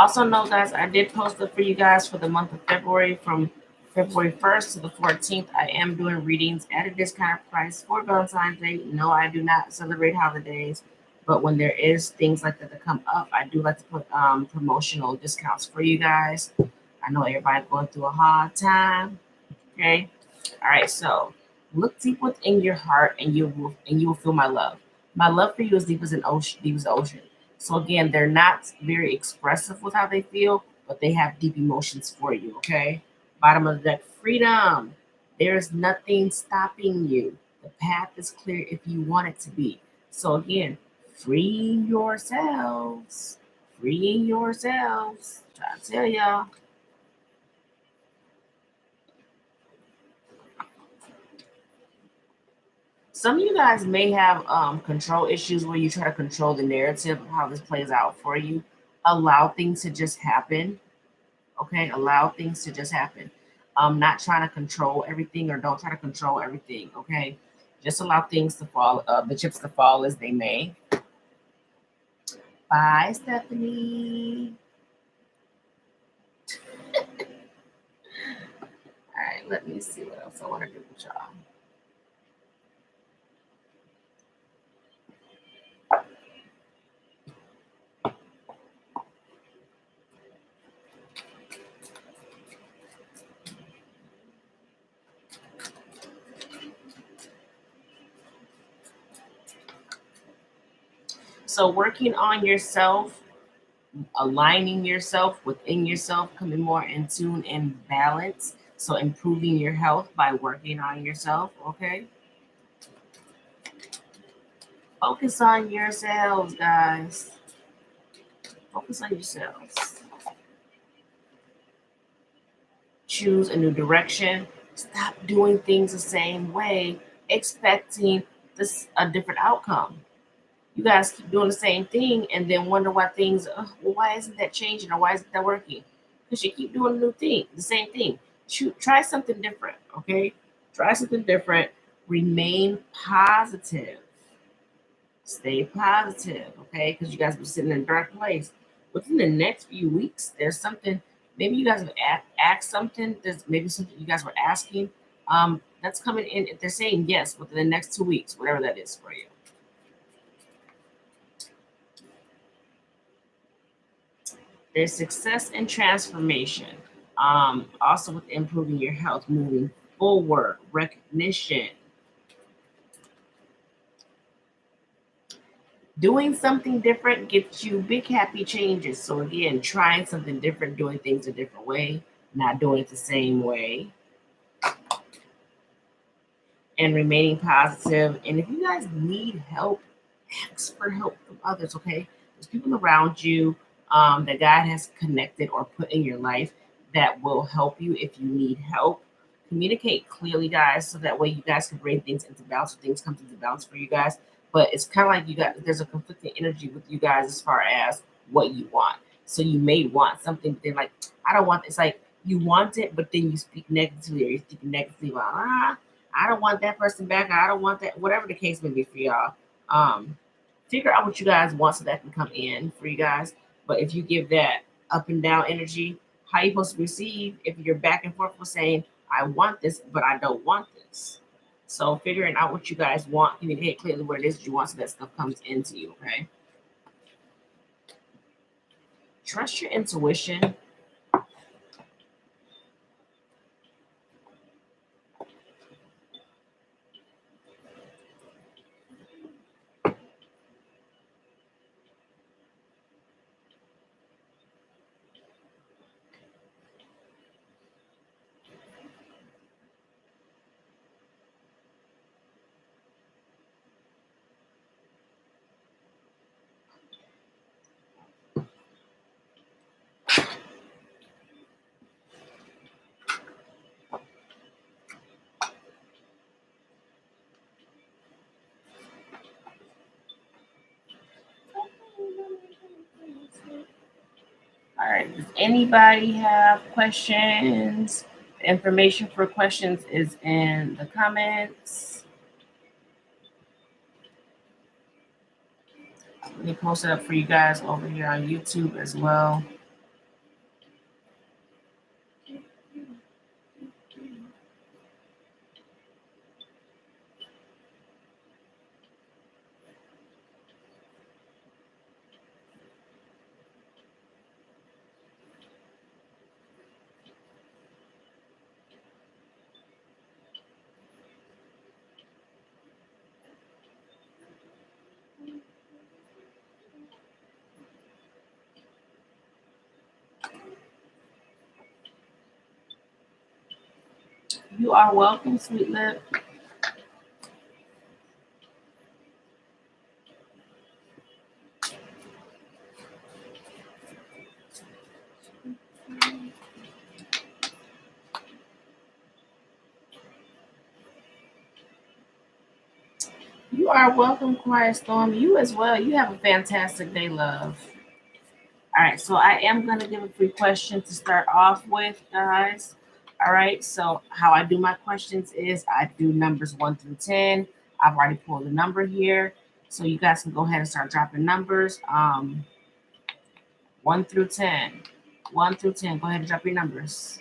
Also know, guys, I did post it for you guys for the month of February, from February 1st to the 14th. I am doing readings at a discounted price for Valentine's Day. No, I do not celebrate holidays, but when there is things like that come up, I do like to put promotional discounts for you guys. I know everybody's going through a hard time. Okay. All right. So look deep within your heart, and you will feel my love. My love for you is deep as an ocean. Deep as the ocean. So again, they're not very expressive with how they feel, but they have deep emotions for you. Okay. Bottom of the deck, freedom. There is nothing stopping you. The path is clear if you want it to be. So again, freeing yourselves. Freeing yourselves. Try to tell y'all. Some of you guys may have control issues where you try to control the narrative of how this plays out for you. Allow things to just happen. Okay, allow things to just happen. Not trying to control everything, or don't try to control everything. Okay, just allow things to fall, the chips to fall as they may. Bye, Stephanie. All right, let me see what else I want to do with y'all. So working on yourself, aligning yourself within yourself, coming more in tune and balance. So improving your health by working on yourself. Okay. Focus on yourselves, guys. Focus on yourselves. Choose a new direction. Stop doing things the same way, expecting a different outcome. You guys keep doing the same thing and then wonder why things, well, why isn't that changing, or why isn't that working? Because you keep doing a new thing, the same thing. Try something different, okay? Try something different. Remain positive. Stay positive, okay? Because you guys were sitting in a dark place. Within the next few weeks, there's something. Maybe you guys have asked something. There's maybe something you guys were asking. That's coming in. If they're saying yes within the next 2 weeks, whatever that is for you. There's success and transformation. Also with improving your health, moving forward, recognition. Doing something different gets you big happy changes. So again, trying something different, doing things a different way, not doing it the same way, and remaining positive. And if you guys need help, ask for help from others, okay? There's people around you that God has connected or put in your life that will help you if you need help. Communicate clearly, guys, so that way you guys can bring things into balance, or things come into balance for you guys. But it's kind of like there's a conflicting energy with you guys as far as what you want. So you may want something, but they're like, I don't want. It's like you want it, but then you speak negatively, or you speak negatively about, I don't want that person back. I don't want that. Whatever the case may be for y'all. Um, Figure out what you guys want so that can come in for you guys. But if you give that up and down energy, how you supposed to receive if you're back and forth with saying, I want this, but I don't want this. So figuring out what you guys want, communicate clearly what it is you want so that stuff comes into you, okay? Trust your intuition. All right. Does anybody have questions? The information for questions is in the comments. Let me post it up for you guys over here on YouTube as well. You are welcome, sweet lip. You are welcome, Quiet Storm. You as well. You have a fantastic day, love. All right, so I am going to give a free question to start off with, guys. All right, so how I do my questions is I do numbers 1 through 10. I've already pulled a number here, so you guys can go ahead and start dropping numbers. 1 through 10. 1 through 10. Go ahead and drop your numbers.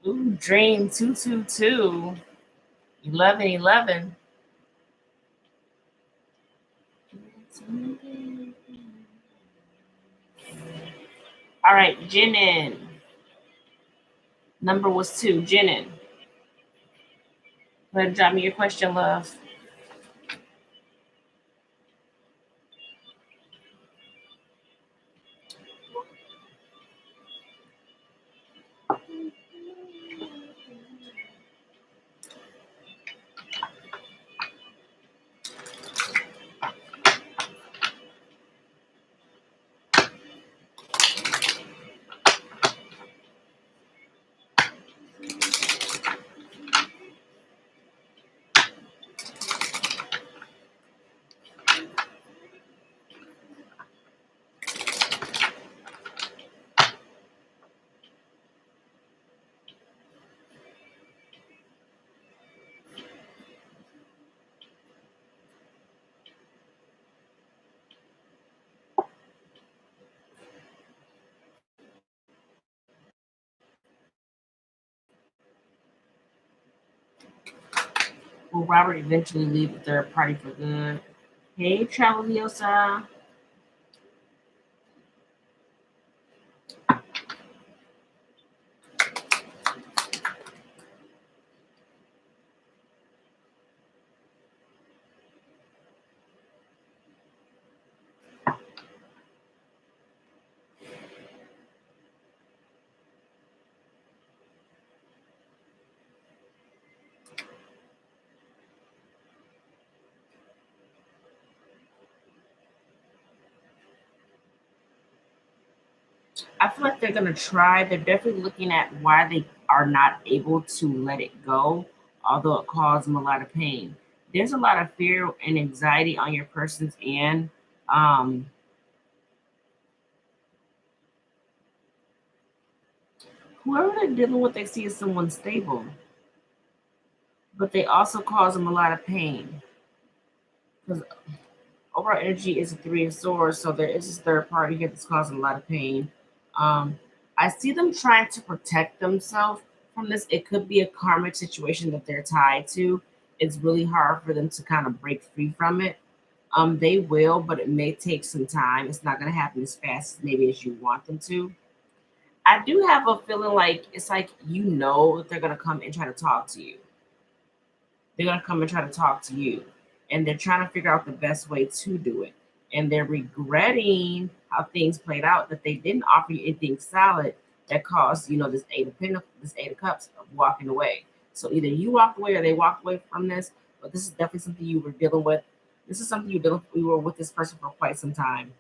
Ooh, Dream 222. 1111. All right, Jinin. Number was 2. Jinin. Go ahead and drop me your question, love. Will Robert eventually leave the third party for good? Hey, Traveliosa. I feel like they're gonna try. They're definitely looking at why they are not able to let it go, although it caused them a lot of pain. There's a lot of fear and anxiety on your person's end. Um, Whoever they're dealing with, they see as someone stable, but they also cause them a lot of pain because overall energy is a 3 of Swords, so there is this third party here that's causing a lot of pain. Um, I see them trying to protect themselves from this. It could be a karmic situation that they're tied to. It's really hard for them to kind of break free from it. They will, but it may take some time. It's not going to happen as fast as maybe as you want them to. I do have a feeling like it's like you know that they're going to come and try to talk to you. They're going to come and try to talk to you, and they're trying to figure out the best way to do it, and they're regretting how things played out, that they didn't offer you anything solid that caused this this 8 of Cups of walking away. So either you walked away or they walked away from this, but this is definitely something you were dealing with. This is something you were with this person for quite some time.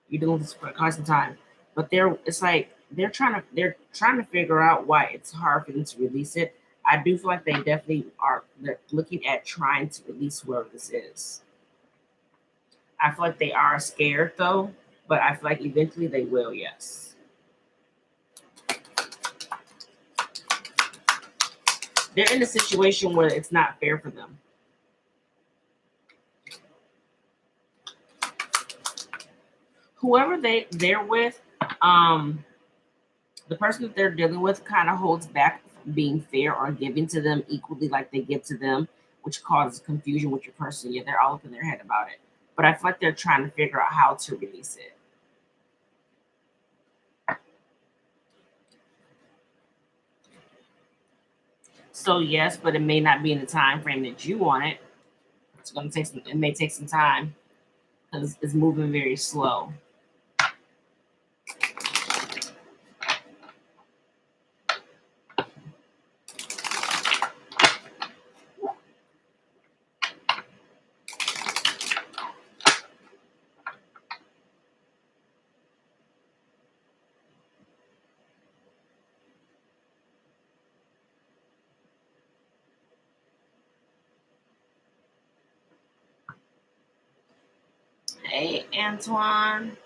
You're dealing with this for quite some time, but it's like they're trying to figure out why it's hard for them to release it. I do feel like they definitely are. They're looking at trying to release whoever this is. I feel like they are scared though, but I feel like eventually they will. Yes, they're in a situation where it's not fair for them. Whoever they're with, the person that they're dealing with kind of holds back from being fair or giving to them equally like they give to them, which causes confusion with your person. Yeah, they're all up in their head about it. But I feel like they're trying to figure out how to release it. So yes, but it may not be in the time frame that you want it. It's going to take some. It may take some time because it's moving very slow. Hey, Antoine.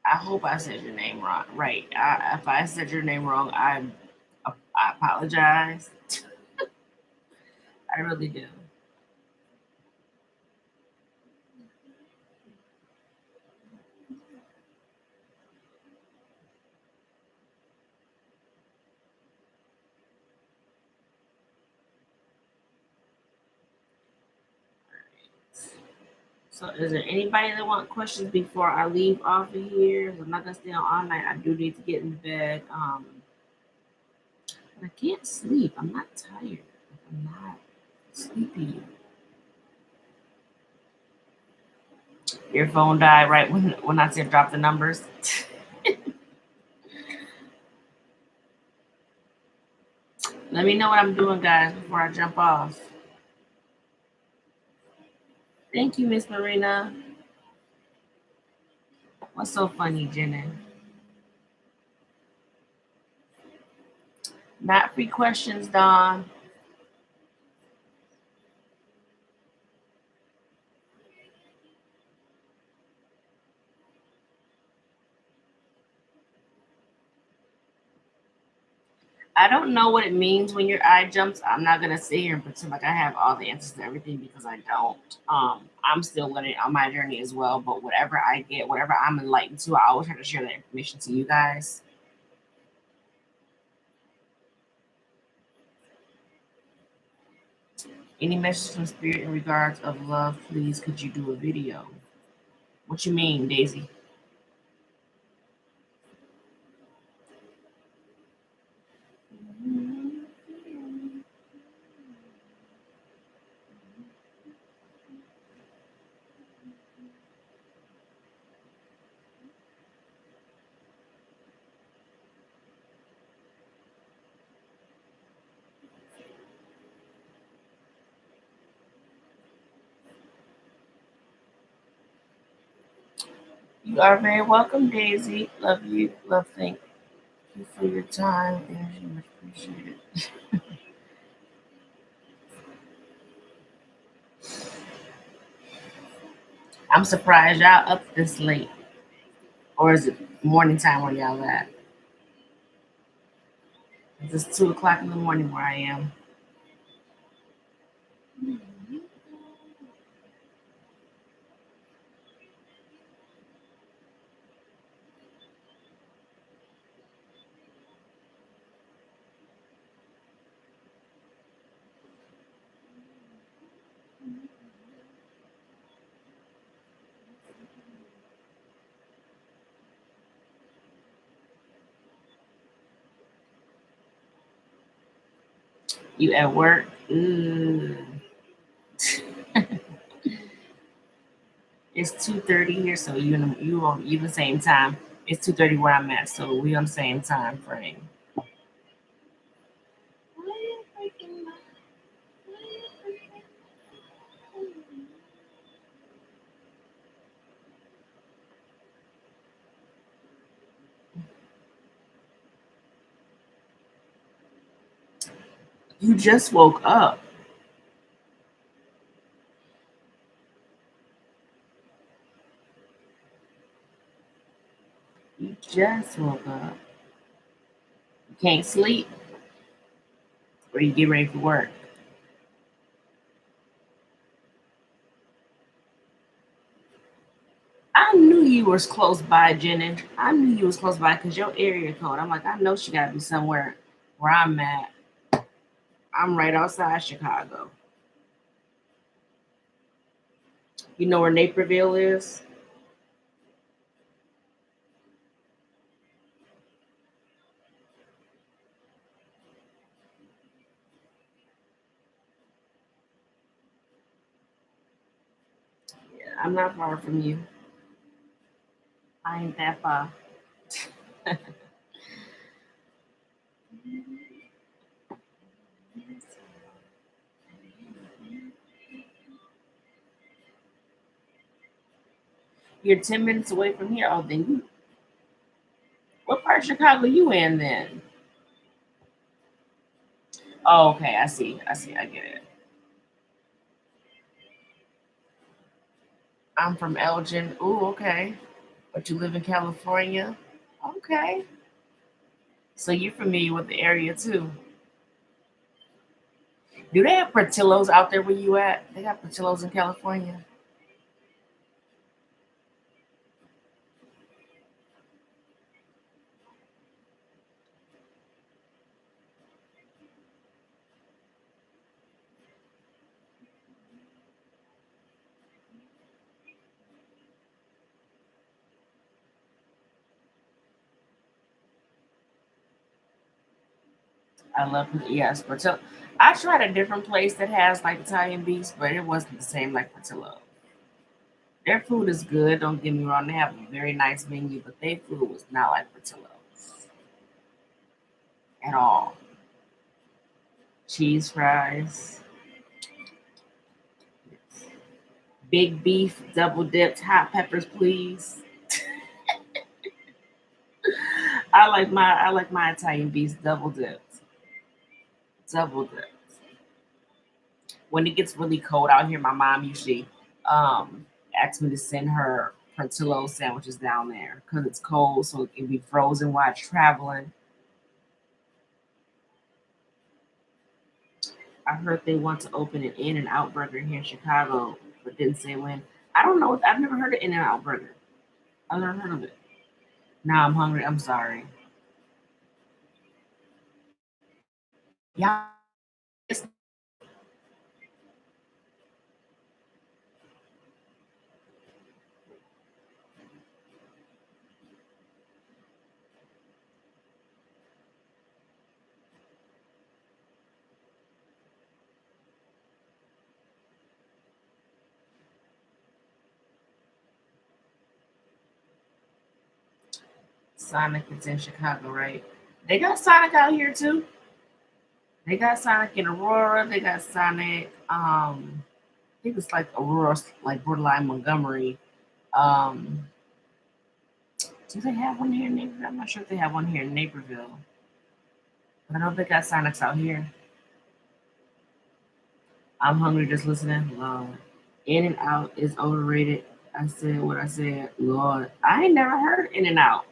I hope I said your name wrong. Right. If I said your name wrong, I apologize. I really do. So is there anybody that want questions before I leave off of here? I'm not gonna stay on all night. I do need to get in bed. But I can't sleep. I'm not tired. I'm not sleepy. Your phone died right when I said drop the numbers. Let me know what I'm doing, guys, before I jump off. Thank you, Miss Marina. What's so funny, Jenna? Not free questions, Dawn. I don't know what it means when your eye jumps. I'm not gonna sit here and pretend like I have all the answers to everything because I don't. I'm still learning on my journey as well. But whatever I get, whatever I'm enlightened to, I always try to share that information to you guys. Any message from spirit in regards of love, please could you do a video? What you mean, Daisy? You are very welcome, Daisy. Love you. Thank you for your time. Energy, much appreciated. I'm surprised y'all up this late. Or is it morning time where y'all at? It's 2 o'clock in the morning where I am. You at work? Ooh. It's 2:30 here, so you the same time. It's 2:30 where I'm at, so we on the same time frame. You just woke up. You just woke up. You can't sleep, or you get ready for work. I knew you was close by, Jenny. I knew you was close by because your area code. I'm like, I know she gotta be somewhere where I'm at. I'm right outside Chicago. You know where Naperville is? Yeah, I'm not far from you. I ain't that far. You're 10 minutes away from here. Oh, then you. What part of Chicago you in then? Oh, okay. I see. I see. I get it. I'm from Elgin. Ooh, okay. But you live in California? Okay. So you're familiar with the area too. Do they have Portillo's out there where you at? They got Portillo's in California. I love yes, Portillo. I tried a different place that has like Italian beefs, but it wasn't the same like Portillo. Their food is good, don't get me wrong. They have a very nice menu, but their food was not like Portillo's at all. Cheese fries, big beef, double dipped, hot peppers, please. I like my Italian beefs double dipped. Double dipped. When it gets really cold out here, my mom usually asks me to send her Portillo sandwiches down there because it's cold, so it can be frozen while it's traveling. I heard they want to open an In and Out Burger here in Chicago, but didn't say when. I don't know. I've never heard of In and Out Burger. I've never heard of it. Now I'm hungry. I'm sorry. Yeah, it's Sonic. It's in Chicago, right? They got Sonic out here too. They got Sonic in Aurora. They got Sonic. I think it's like Aurora, like borderline Montgomery. Um, do they have one here in Naperville? I'm not sure if they have one here in Naperville, but I know they got Sonics out here. I'm hungry just listening. Lord, In and Out is overrated. I said what I said. Lord, I ain't never heard In and Out.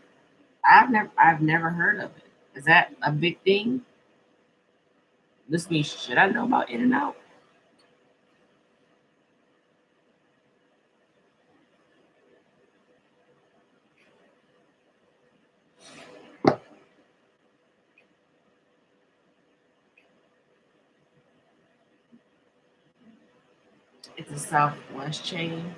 I've never heard of it. Is that a big thing? This means should I know about In and Out? It's a Southwest chain.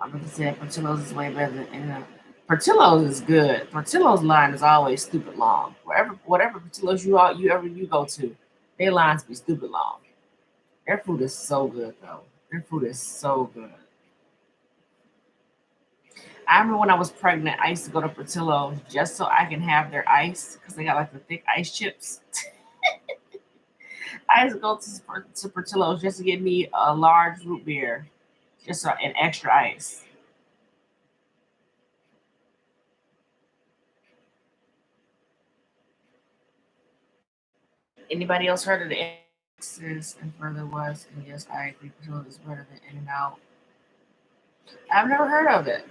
I'm gonna say Portillo's is way better than In-N-Out. Portillo's is good. Portillo's line is always stupid long. Whatever Portillo's you go to, their lines be stupid long. Their food is so good though. Their food is so good. I remember when I was pregnant, I used to go to Portillo's just so I can have their ice because they got like the thick ice chips. I used to go to Portillo's just to get me a large root beer, just so, and extra ice. Anybody else heard of the X's and further was? And yes, I agree. Portillo's is better than In and Out. I've never heard of it.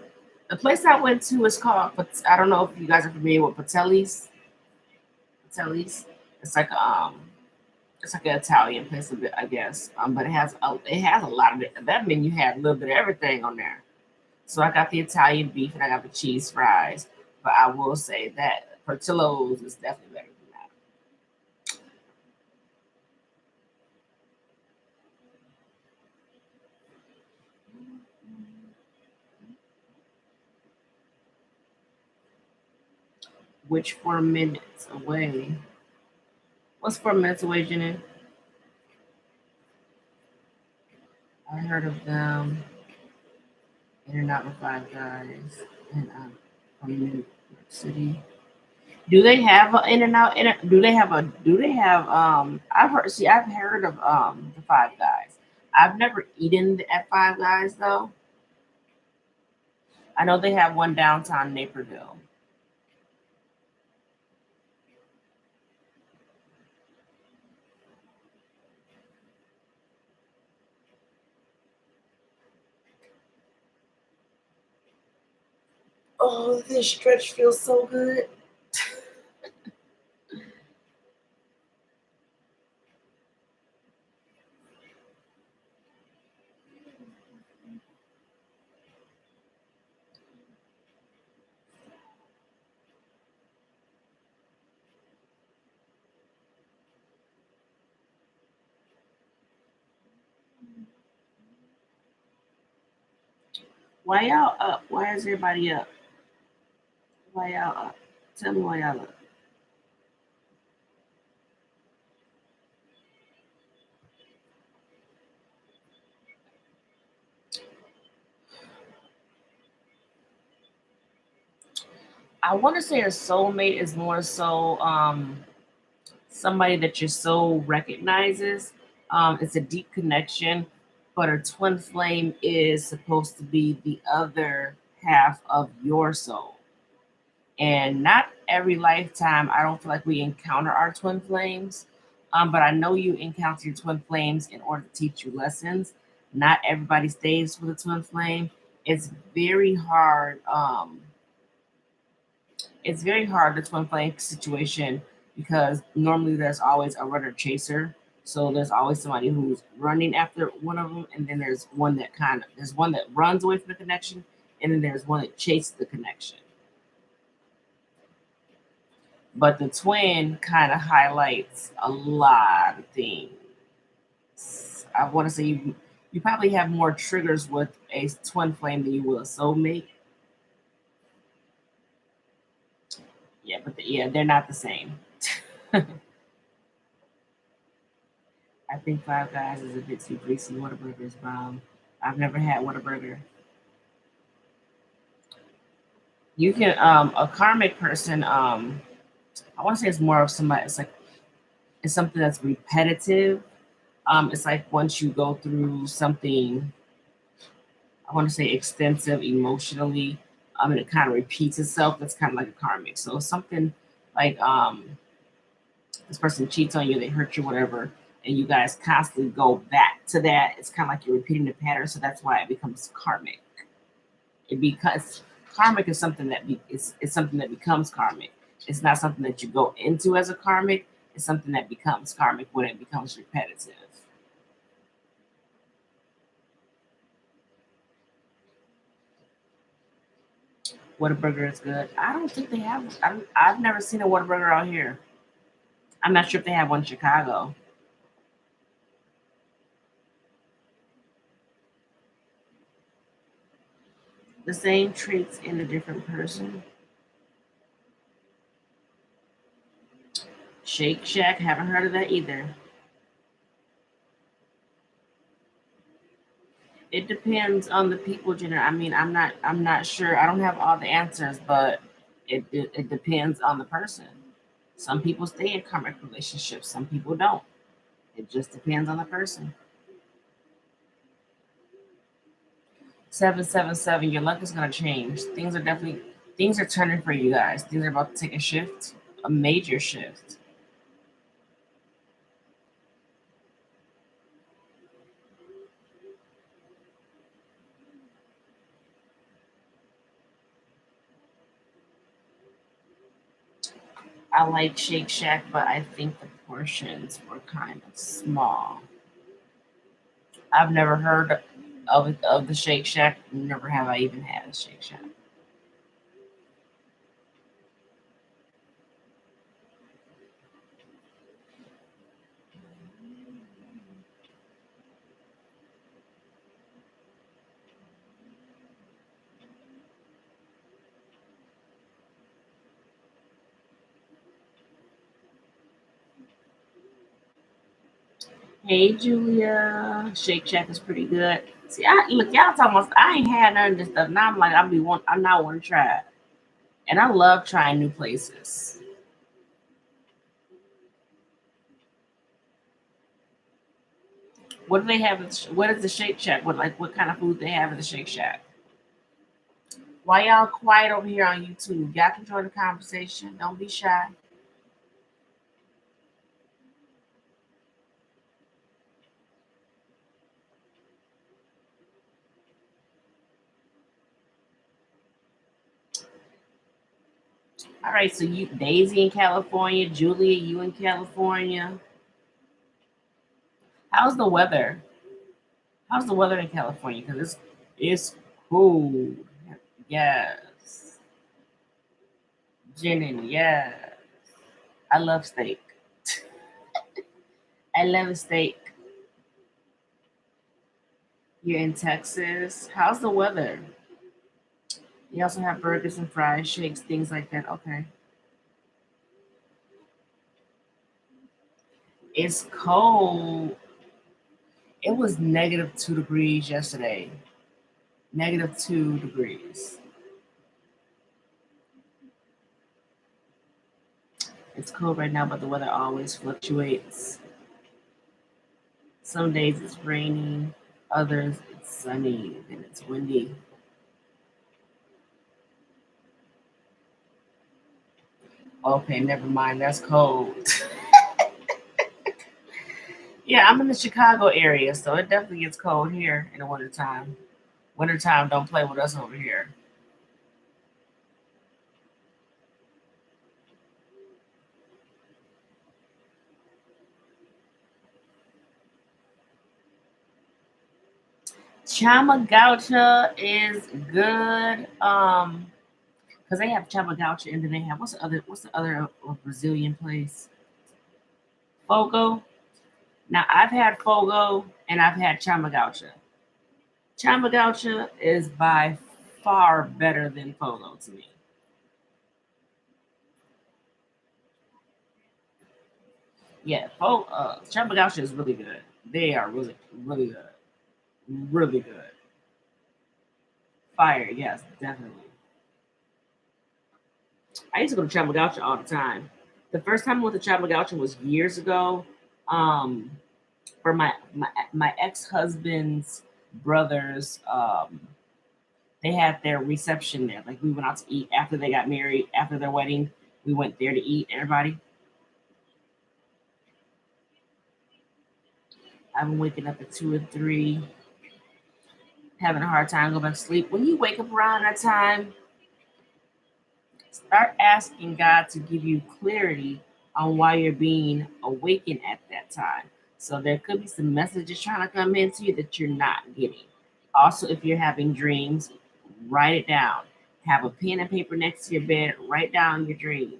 The place I went to is called, but I don't know if you guys are familiar with Patelli's. Patelli's. It's like it's like an Italian place a bit, I guess. But it has a lot of it. That menu had a little bit of everything on there. So I got the Italian beef and I got the cheese fries. But I will say that Portillo's is definitely better than that. Which 4 minutes away? What's 4 minutes away, Jenny? I heard of them. In and Out with Five Guys, and from New York City. Do they have an In and Out? Do they have a? Do they have? I've heard. See, I've heard of the Five Guys. I've never eaten at Five Guys though. I know they have one downtown Naperville. Oh, this stretch feels so good. Why y'all up? Why is everybody up? Why y'all up? Tell me why y'all up. I want to say a soulmate is more so somebody that your soul recognizes. It's a deep connection, but a twin flame is supposed to be the other half of your soul. And not every lifetime, I don't feel like we encounter our twin flames. But I know you encounter your twin flames in order to teach you lessons. Not everybody stays with a twin flame. It's very hard. It's very hard the twin flame situation because normally there's always a runner chaser. So there's always somebody who's running after one of them, and then there's one that runs away from the connection, and then there's one that chases the connection. But the twin kind of highlights a lot of things. I want to say you probably have more triggers with a twin flame than you will a soulmate. Yeah, but yeah, they're not the same. I think Five Guys is a bit too greasy. Whataburger is bomb. I've never had Whataburger. You can a karmic person. I want to say it's more of somebody. It's something that's repetitive. It's like once you go through something, I want to say extensive emotionally, and it kind of repeats itself. That's kind of like a karmic. So something like this person cheats on you, they hurt you, whatever, and you guys constantly go back to that. It's kind of like you're repeating the pattern, so that's why it becomes karmic. It because karmic is something it's something that becomes karmic. It's not something that you go into as a karmic. It's something that becomes karmic when it becomes repetitive. Whataburger is good. I don't think they have. I've never seen a Whataburger out here. I'm not sure if they have one in Chicago. The same traits in a different person. Shake Shack, haven't heard of that either. It depends on the people, Jenna. I mean, I'm not sure. I don't have all the answers, but it depends on the person. Some people stay in karmic relationships, some people don't. It just depends on the person. 777, your luck is gonna change. Things are turning for you guys. Things are about to take a shift, a major shift. I like Shake Shack, but I think the portions were kind of small. I've never heard of the Shake Shack. Never have I even had a Shake Shack. Hey, Julia. Shake Shack is pretty good. See, look, y'all talking about, I ain't had none of this stuff. Now I'm like, I'm not want to try it. And I love trying new places. What do they have? What is the Shake Shack? What kind of food they have at the Shake Shack? Why y'all quiet over here on YouTube? Y'all can join the conversation. Don't be shy. All right, so you, Daisy in California, Julia, you in California. How's the weather? How's the weather in California? Because it's cold. Yes. Jenny, yeah. I love steak. I love steak. You're in Texas. How's the weather? You also have burgers and fries, shakes, things like that. Okay. It's cold. It was -2 degrees yesterday. -2 degrees. It's cold right now, but the weather always fluctuates. Some days it's raining, others it's sunny, and it's windy. Okay, never mind. That's cold. Yeah, I'm in the Chicago area, so it definitely gets cold here in the wintertime. Wintertime, don't play with us over here. Chamagaucha is good. Because they have Chamagaucha and then they have what's the other Brazilian place? Fogo. Now I've had Fogo and I've had Chamagaucha. Chamagaucha is by far better than Fogo to me. Yeah, Chamagaucha is really good. They are really, really good. Really good. Fire, yes, definitely. I used to go to Chamagaucha all the time. The first time I went to Chamagaucha was years ago. Um, for my ex husband's brothers, they had their reception there. Like we went out to eat after they got married, after their wedding. We went there to eat. Everybody. I've been waking up at 2 or 3, having a hard time going back to sleep. When you wake up around that time, start asking God to give you clarity on why you're being awakened at that time. So there could be some messages trying to come into you that you're not getting. Also, if you're having dreams, write it down. Have a pen and paper next to your bed. Write down your dream.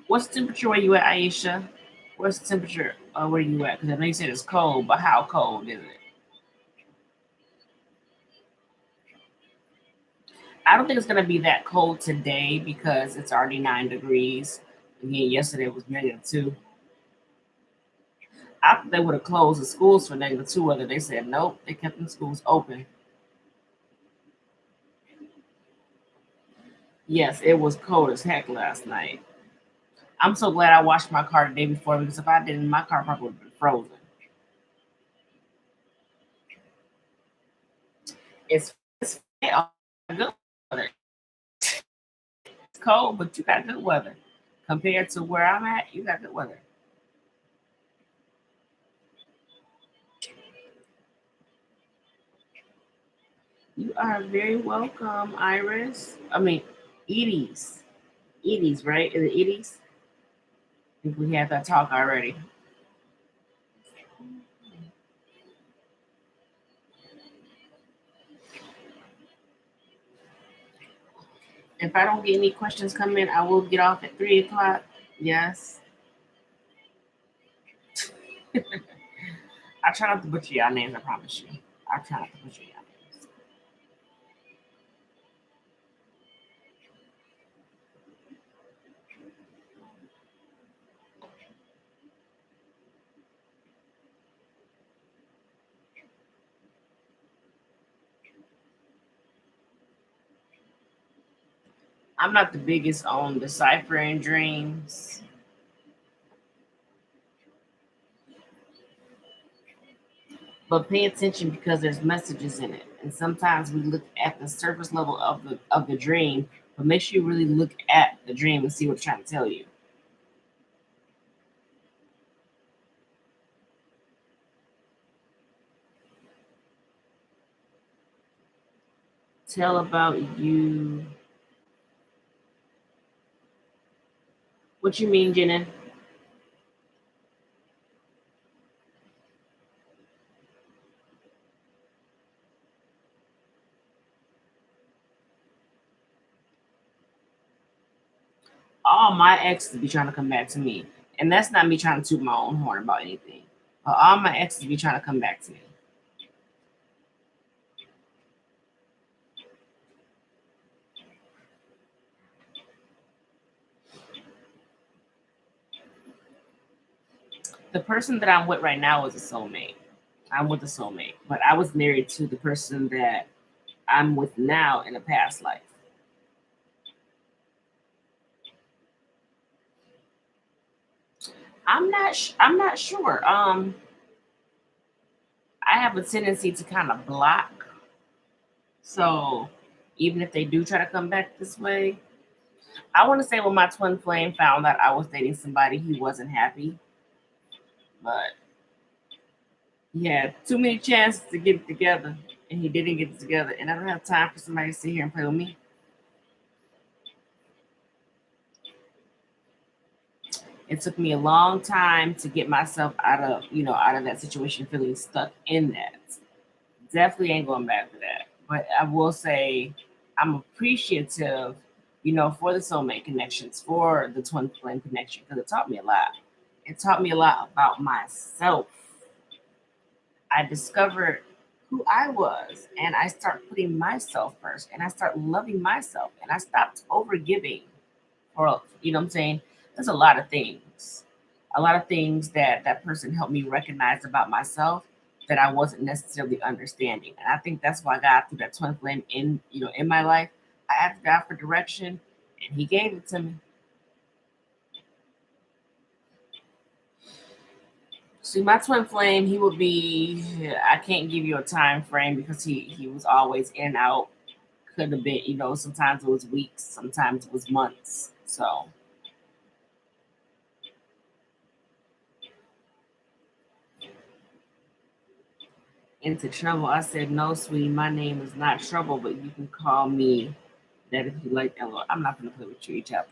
What's the temperature where you at, Aisha? What's the temperature where you at? Because I know you said it's cold, but how cold is it? I don't think it's going to be that cold today because it's already 9 degrees. Again, yesterday was -2. I thought they would have closed the schools for -2 weather. They said nope, they kept the schools open. Yes, it was cold as heck last night. I'm so glad I washed my car the day before because if I didn't, my car probably would have been frozen. It's good weather. It's cold, but you got good weather. Compared to where I'm at, you got good weather. You are very welcome, Iris. I mean, Edie's. Edie's, right? Is it Edie's? I think we had that talk already. If I don't get any questions come in, I will get off at 3 o'clock. Yes. I try not to butcher y'all names, I promise you. I try not to butcher y'all names. I'm not the biggest on deciphering dreams. But pay attention because there's messages in it. And sometimes we look at the surface level of the dream, but make sure you really look at the dream and see what it's trying to tell you. Tell about you. What you mean, Jenna? All my exes be trying to come back to me. And that's not me trying to toot my own horn about anything. But all my exes be trying to come back to me. The person that I'm with right now is a soulmate. I'm with a soulmate. But I was married to the person that I'm with now in a past life. I'm not sure. I have a tendency to kind of block. So even if they do try to come back this way, I want to say when my twin flame found out I was dating somebody, he wasn't happy. But he had too many chances to get it together, and he didn't get it together. And I don't have time for somebody to sit here and play with me. It took me a long time to get myself out of that situation, feeling stuck in that. Definitely ain't going back to that. But I will say I'm appreciative, for the soulmate connections, for the twin flame connection, because it taught me a lot. It taught me a lot about myself. I discovered who I was, and I start putting myself first, and I start loving myself, and I stopped overgiving. Or what I'm saying. There's a lot of things that that person helped me recognize about myself that I wasn't necessarily understanding, and I think that's why God threw that twin flame in my life. I asked God for direction, and He gave it to me. See, my twin flame, he would be. I can't give you a time frame because he was always in and out. Could have been, sometimes it was weeks, sometimes it was months. So into trouble, I said, no, sweetie, my name is not Trouble, but you can call me that if you like. LOL. I'm not gonna play with you, each other.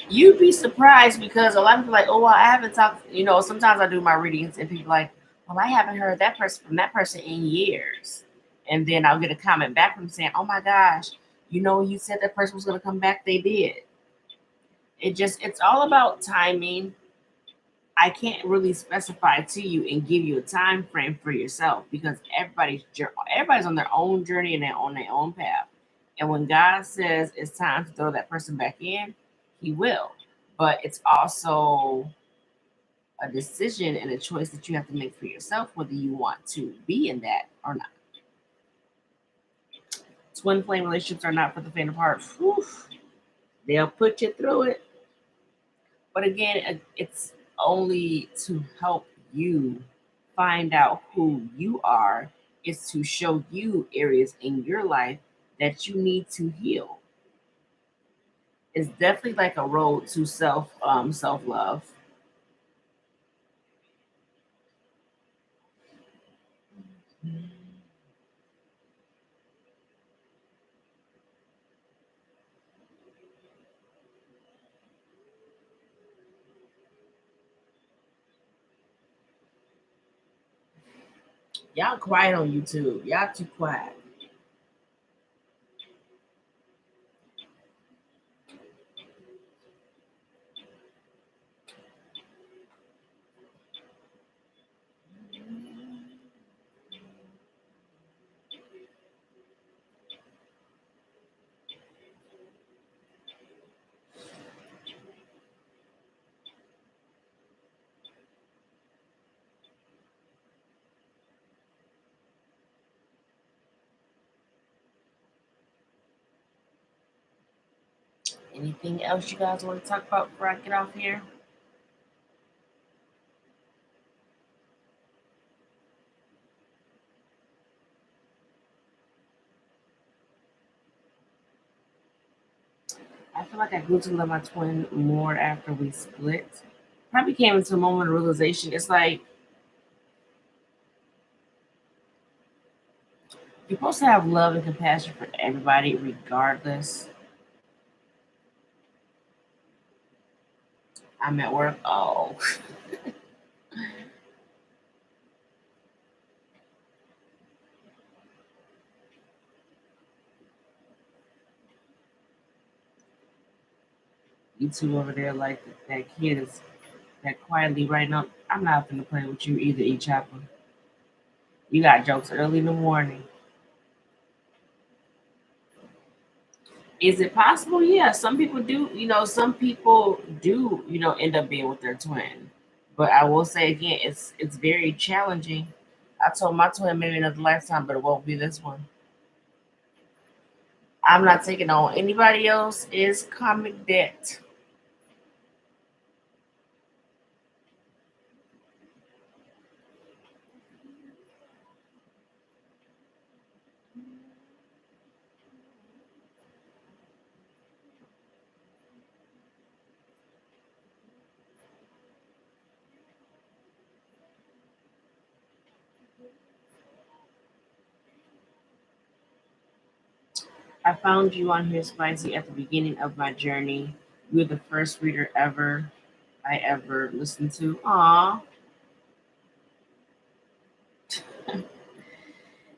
You'd be surprised because a lot of people are like, oh, well, I haven't talked. Sometimes I do my readings and people are like, well, I haven't heard that person from that person in years, and then I'll get a comment back from them saying, oh my gosh, you said that person was gonna come back. They did. It's all about timing. I can't really specify to you and give you a time frame for yourself because everybody's on their own journey and they're on their own path. And when God says it's time to throw that person back in, He will. But it's also a decision and a choice that you have to make for yourself whether you want to be in that or not. Twin flame relationships are not for the faint of heart. Whew. They'll put you through it. But again, it's only to help you find out who you are. It's to show you areas in your life that you need to heal. It's definitely like a road to self love. Y'all quiet on YouTube. Y'all too quiet. Anything else you guys want to talk about before I get off here? I feel like I grew to love my twin more after we split. Probably came into a moment of realization. It's like you're supposed to have love and compassion for everybody, regardless. I'm at work. Oh, you two over there, like that kid is that quietly writing up. I'm not gonna play with you either, each chopper. You got jokes early in the morning. Is it possible? Yeah, some people do. Some people do. End up being with their twin. But I will say again, it's very challenging. I told my twin maybe another lifetime, but it won't be this one. I'm not taking on anybody else is karmic debt. I found you on here, Spicy, at the beginning of my journey. You were the first reader I ever listened to. Aw.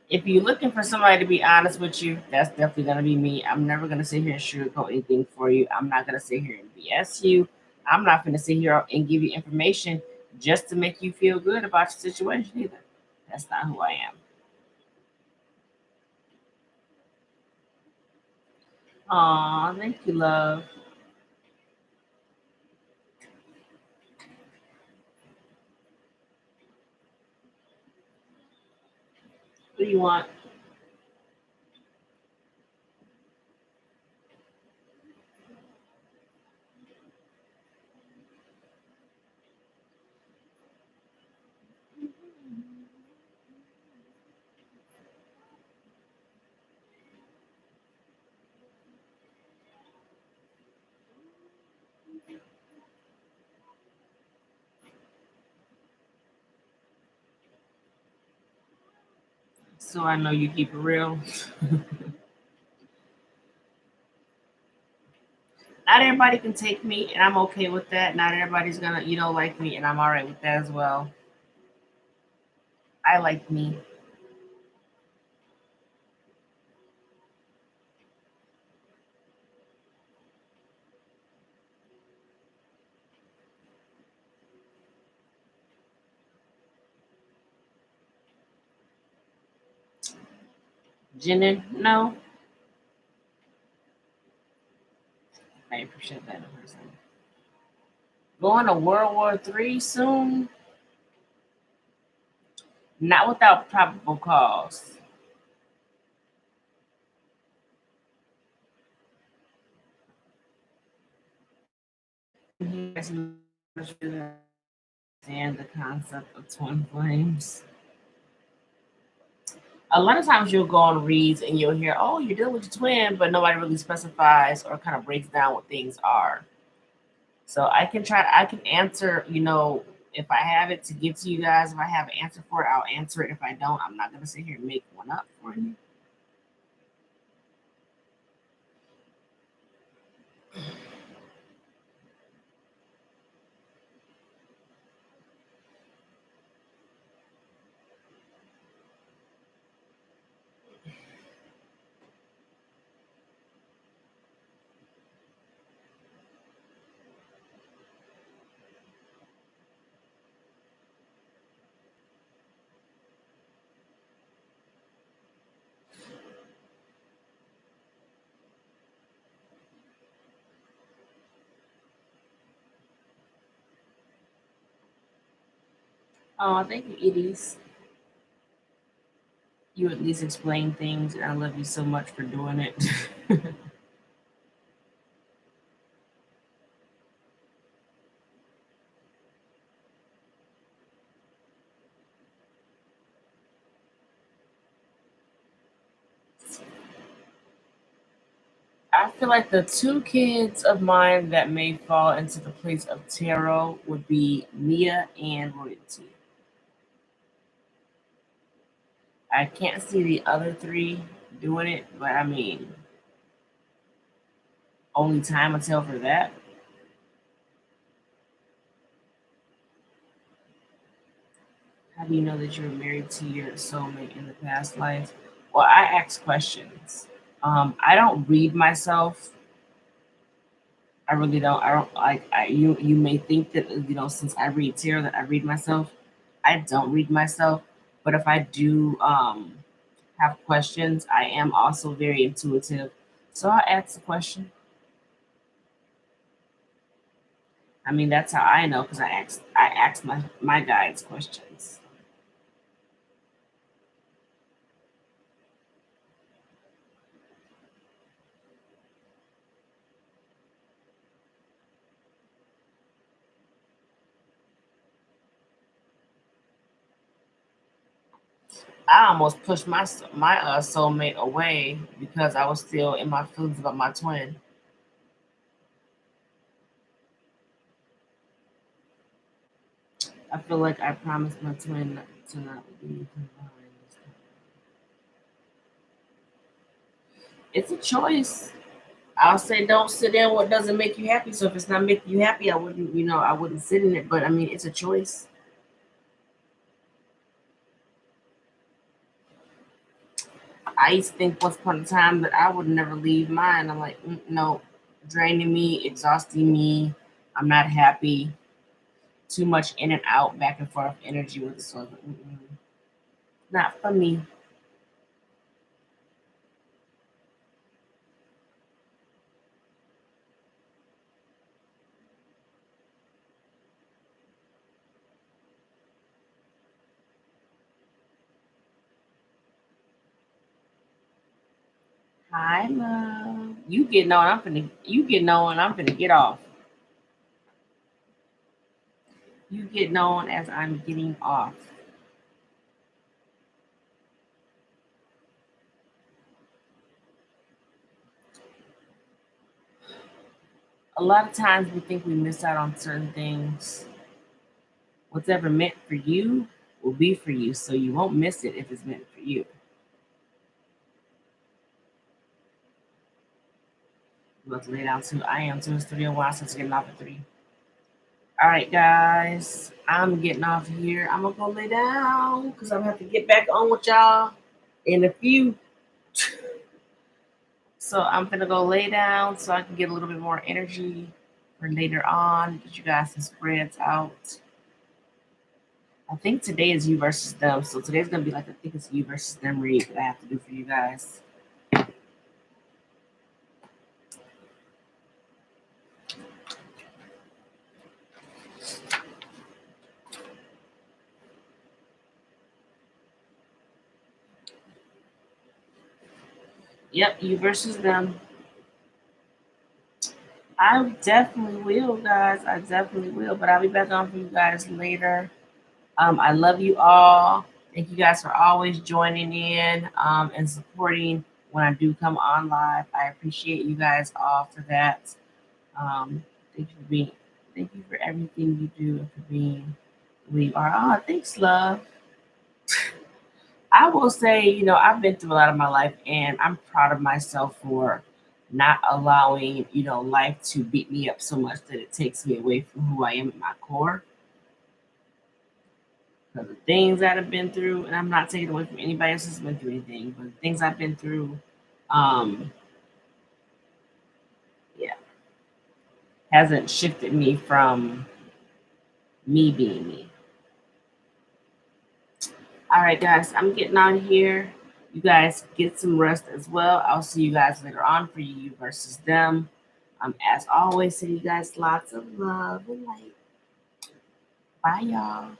If you're looking for somebody to be honest with you, that's definitely gonna be me. I'm never gonna sit here and sugarcoat anything for you. I'm not gonna sit here and BS you. I'm not gonna sit here and give you information just to make you feel good about your situation either. That's not who I am. Aw, thank you, love. What do you want? So I know you keep it real. Not everybody can take me, and I'm okay with that. Not everybody's gonna, like me, and I'm all right with that as well. I like me. Jenna, no, I appreciate that in person. Going to World War III soon? Not without probable cause. And the concept of twin flames. A lot of times you'll go on reads and you'll hear, oh, you're dealing with your twin, but nobody really specifies or kind of breaks down what things are. So I can answer, if I have it to give to you guys. If I have an answer for it, I'll answer it. If I don't, I'm not going to sit here and make one up for you. Oh, thank you, Edie's. You at least explain things, and I love you so much for doing it. I feel like the two kids of mine that may fall into the place of tarot would be Mia and Royalty. I can't see the other three doing it, but I mean, only time will tell for that. How do you know that you were married to your soulmate in the past life? Well, I ask questions. I don't read myself. I really don't. I don't like. You may think that since I read tarot that I read myself. I don't read myself, but if I do have questions, I am also very intuitive. So I ask the question. I mean, that's how I know because I ask my guides questions. I almost pushed my soulmate away because I was still in my feelings about my twin. I feel like I promised my twin to not leave him behind. It's a choice. I'll say don't sit in what doesn't make you happy. So if it's not making you happy, I wouldn't sit in it. But I mean, it's a choice. I used to think once upon a time that I would never leave mine. I'm like, no, draining me, exhausting me. I'm not happy. Too much in and out, back and forth energy with this one. Not for me. Hi, love. You getting on? I'm finna get off. You getting on as I'm getting off. A lot of times we think we miss out on certain things. What's ever meant for you will be for you, so you won't miss it if it's meant for you. Let's lay down too. I am too. Studio one, since getting off at 3. All right, guys. I'm getting off here. I'm gonna go lay down because I'm gonna have to get back on with y'all in a few. So I'm gonna go lay down so I can get a little bit more energy for later on. Get you guys some spreads out. I think today is you versus them. So today's gonna be like I think it's you versus them read that I have to do for you guys. Yep, you versus them. I definitely will, guys. I definitely will. But I'll be back on for you guys later. I love you all. Thank you guys for always joining in and supporting when I do come on live. I appreciate you guys all for that. Um, thank you for being. Thank you for everything you do and for being who you are. Oh, thanks, love. I will say, I've been through a lot of my life, and I'm proud of myself for not allowing, life to beat me up so much that it takes me away from who I am at my core. Because the things that I've been through, and I'm not taking away from anybody else who's been through anything, but the things I've been through, um, yeah, hasn't shifted me from me being me. All right, guys, I'm getting on here. You guys get some rest as well. I'll see you guys later on for you versus them. As always, send you guys lots of love and light. Bye, y'all.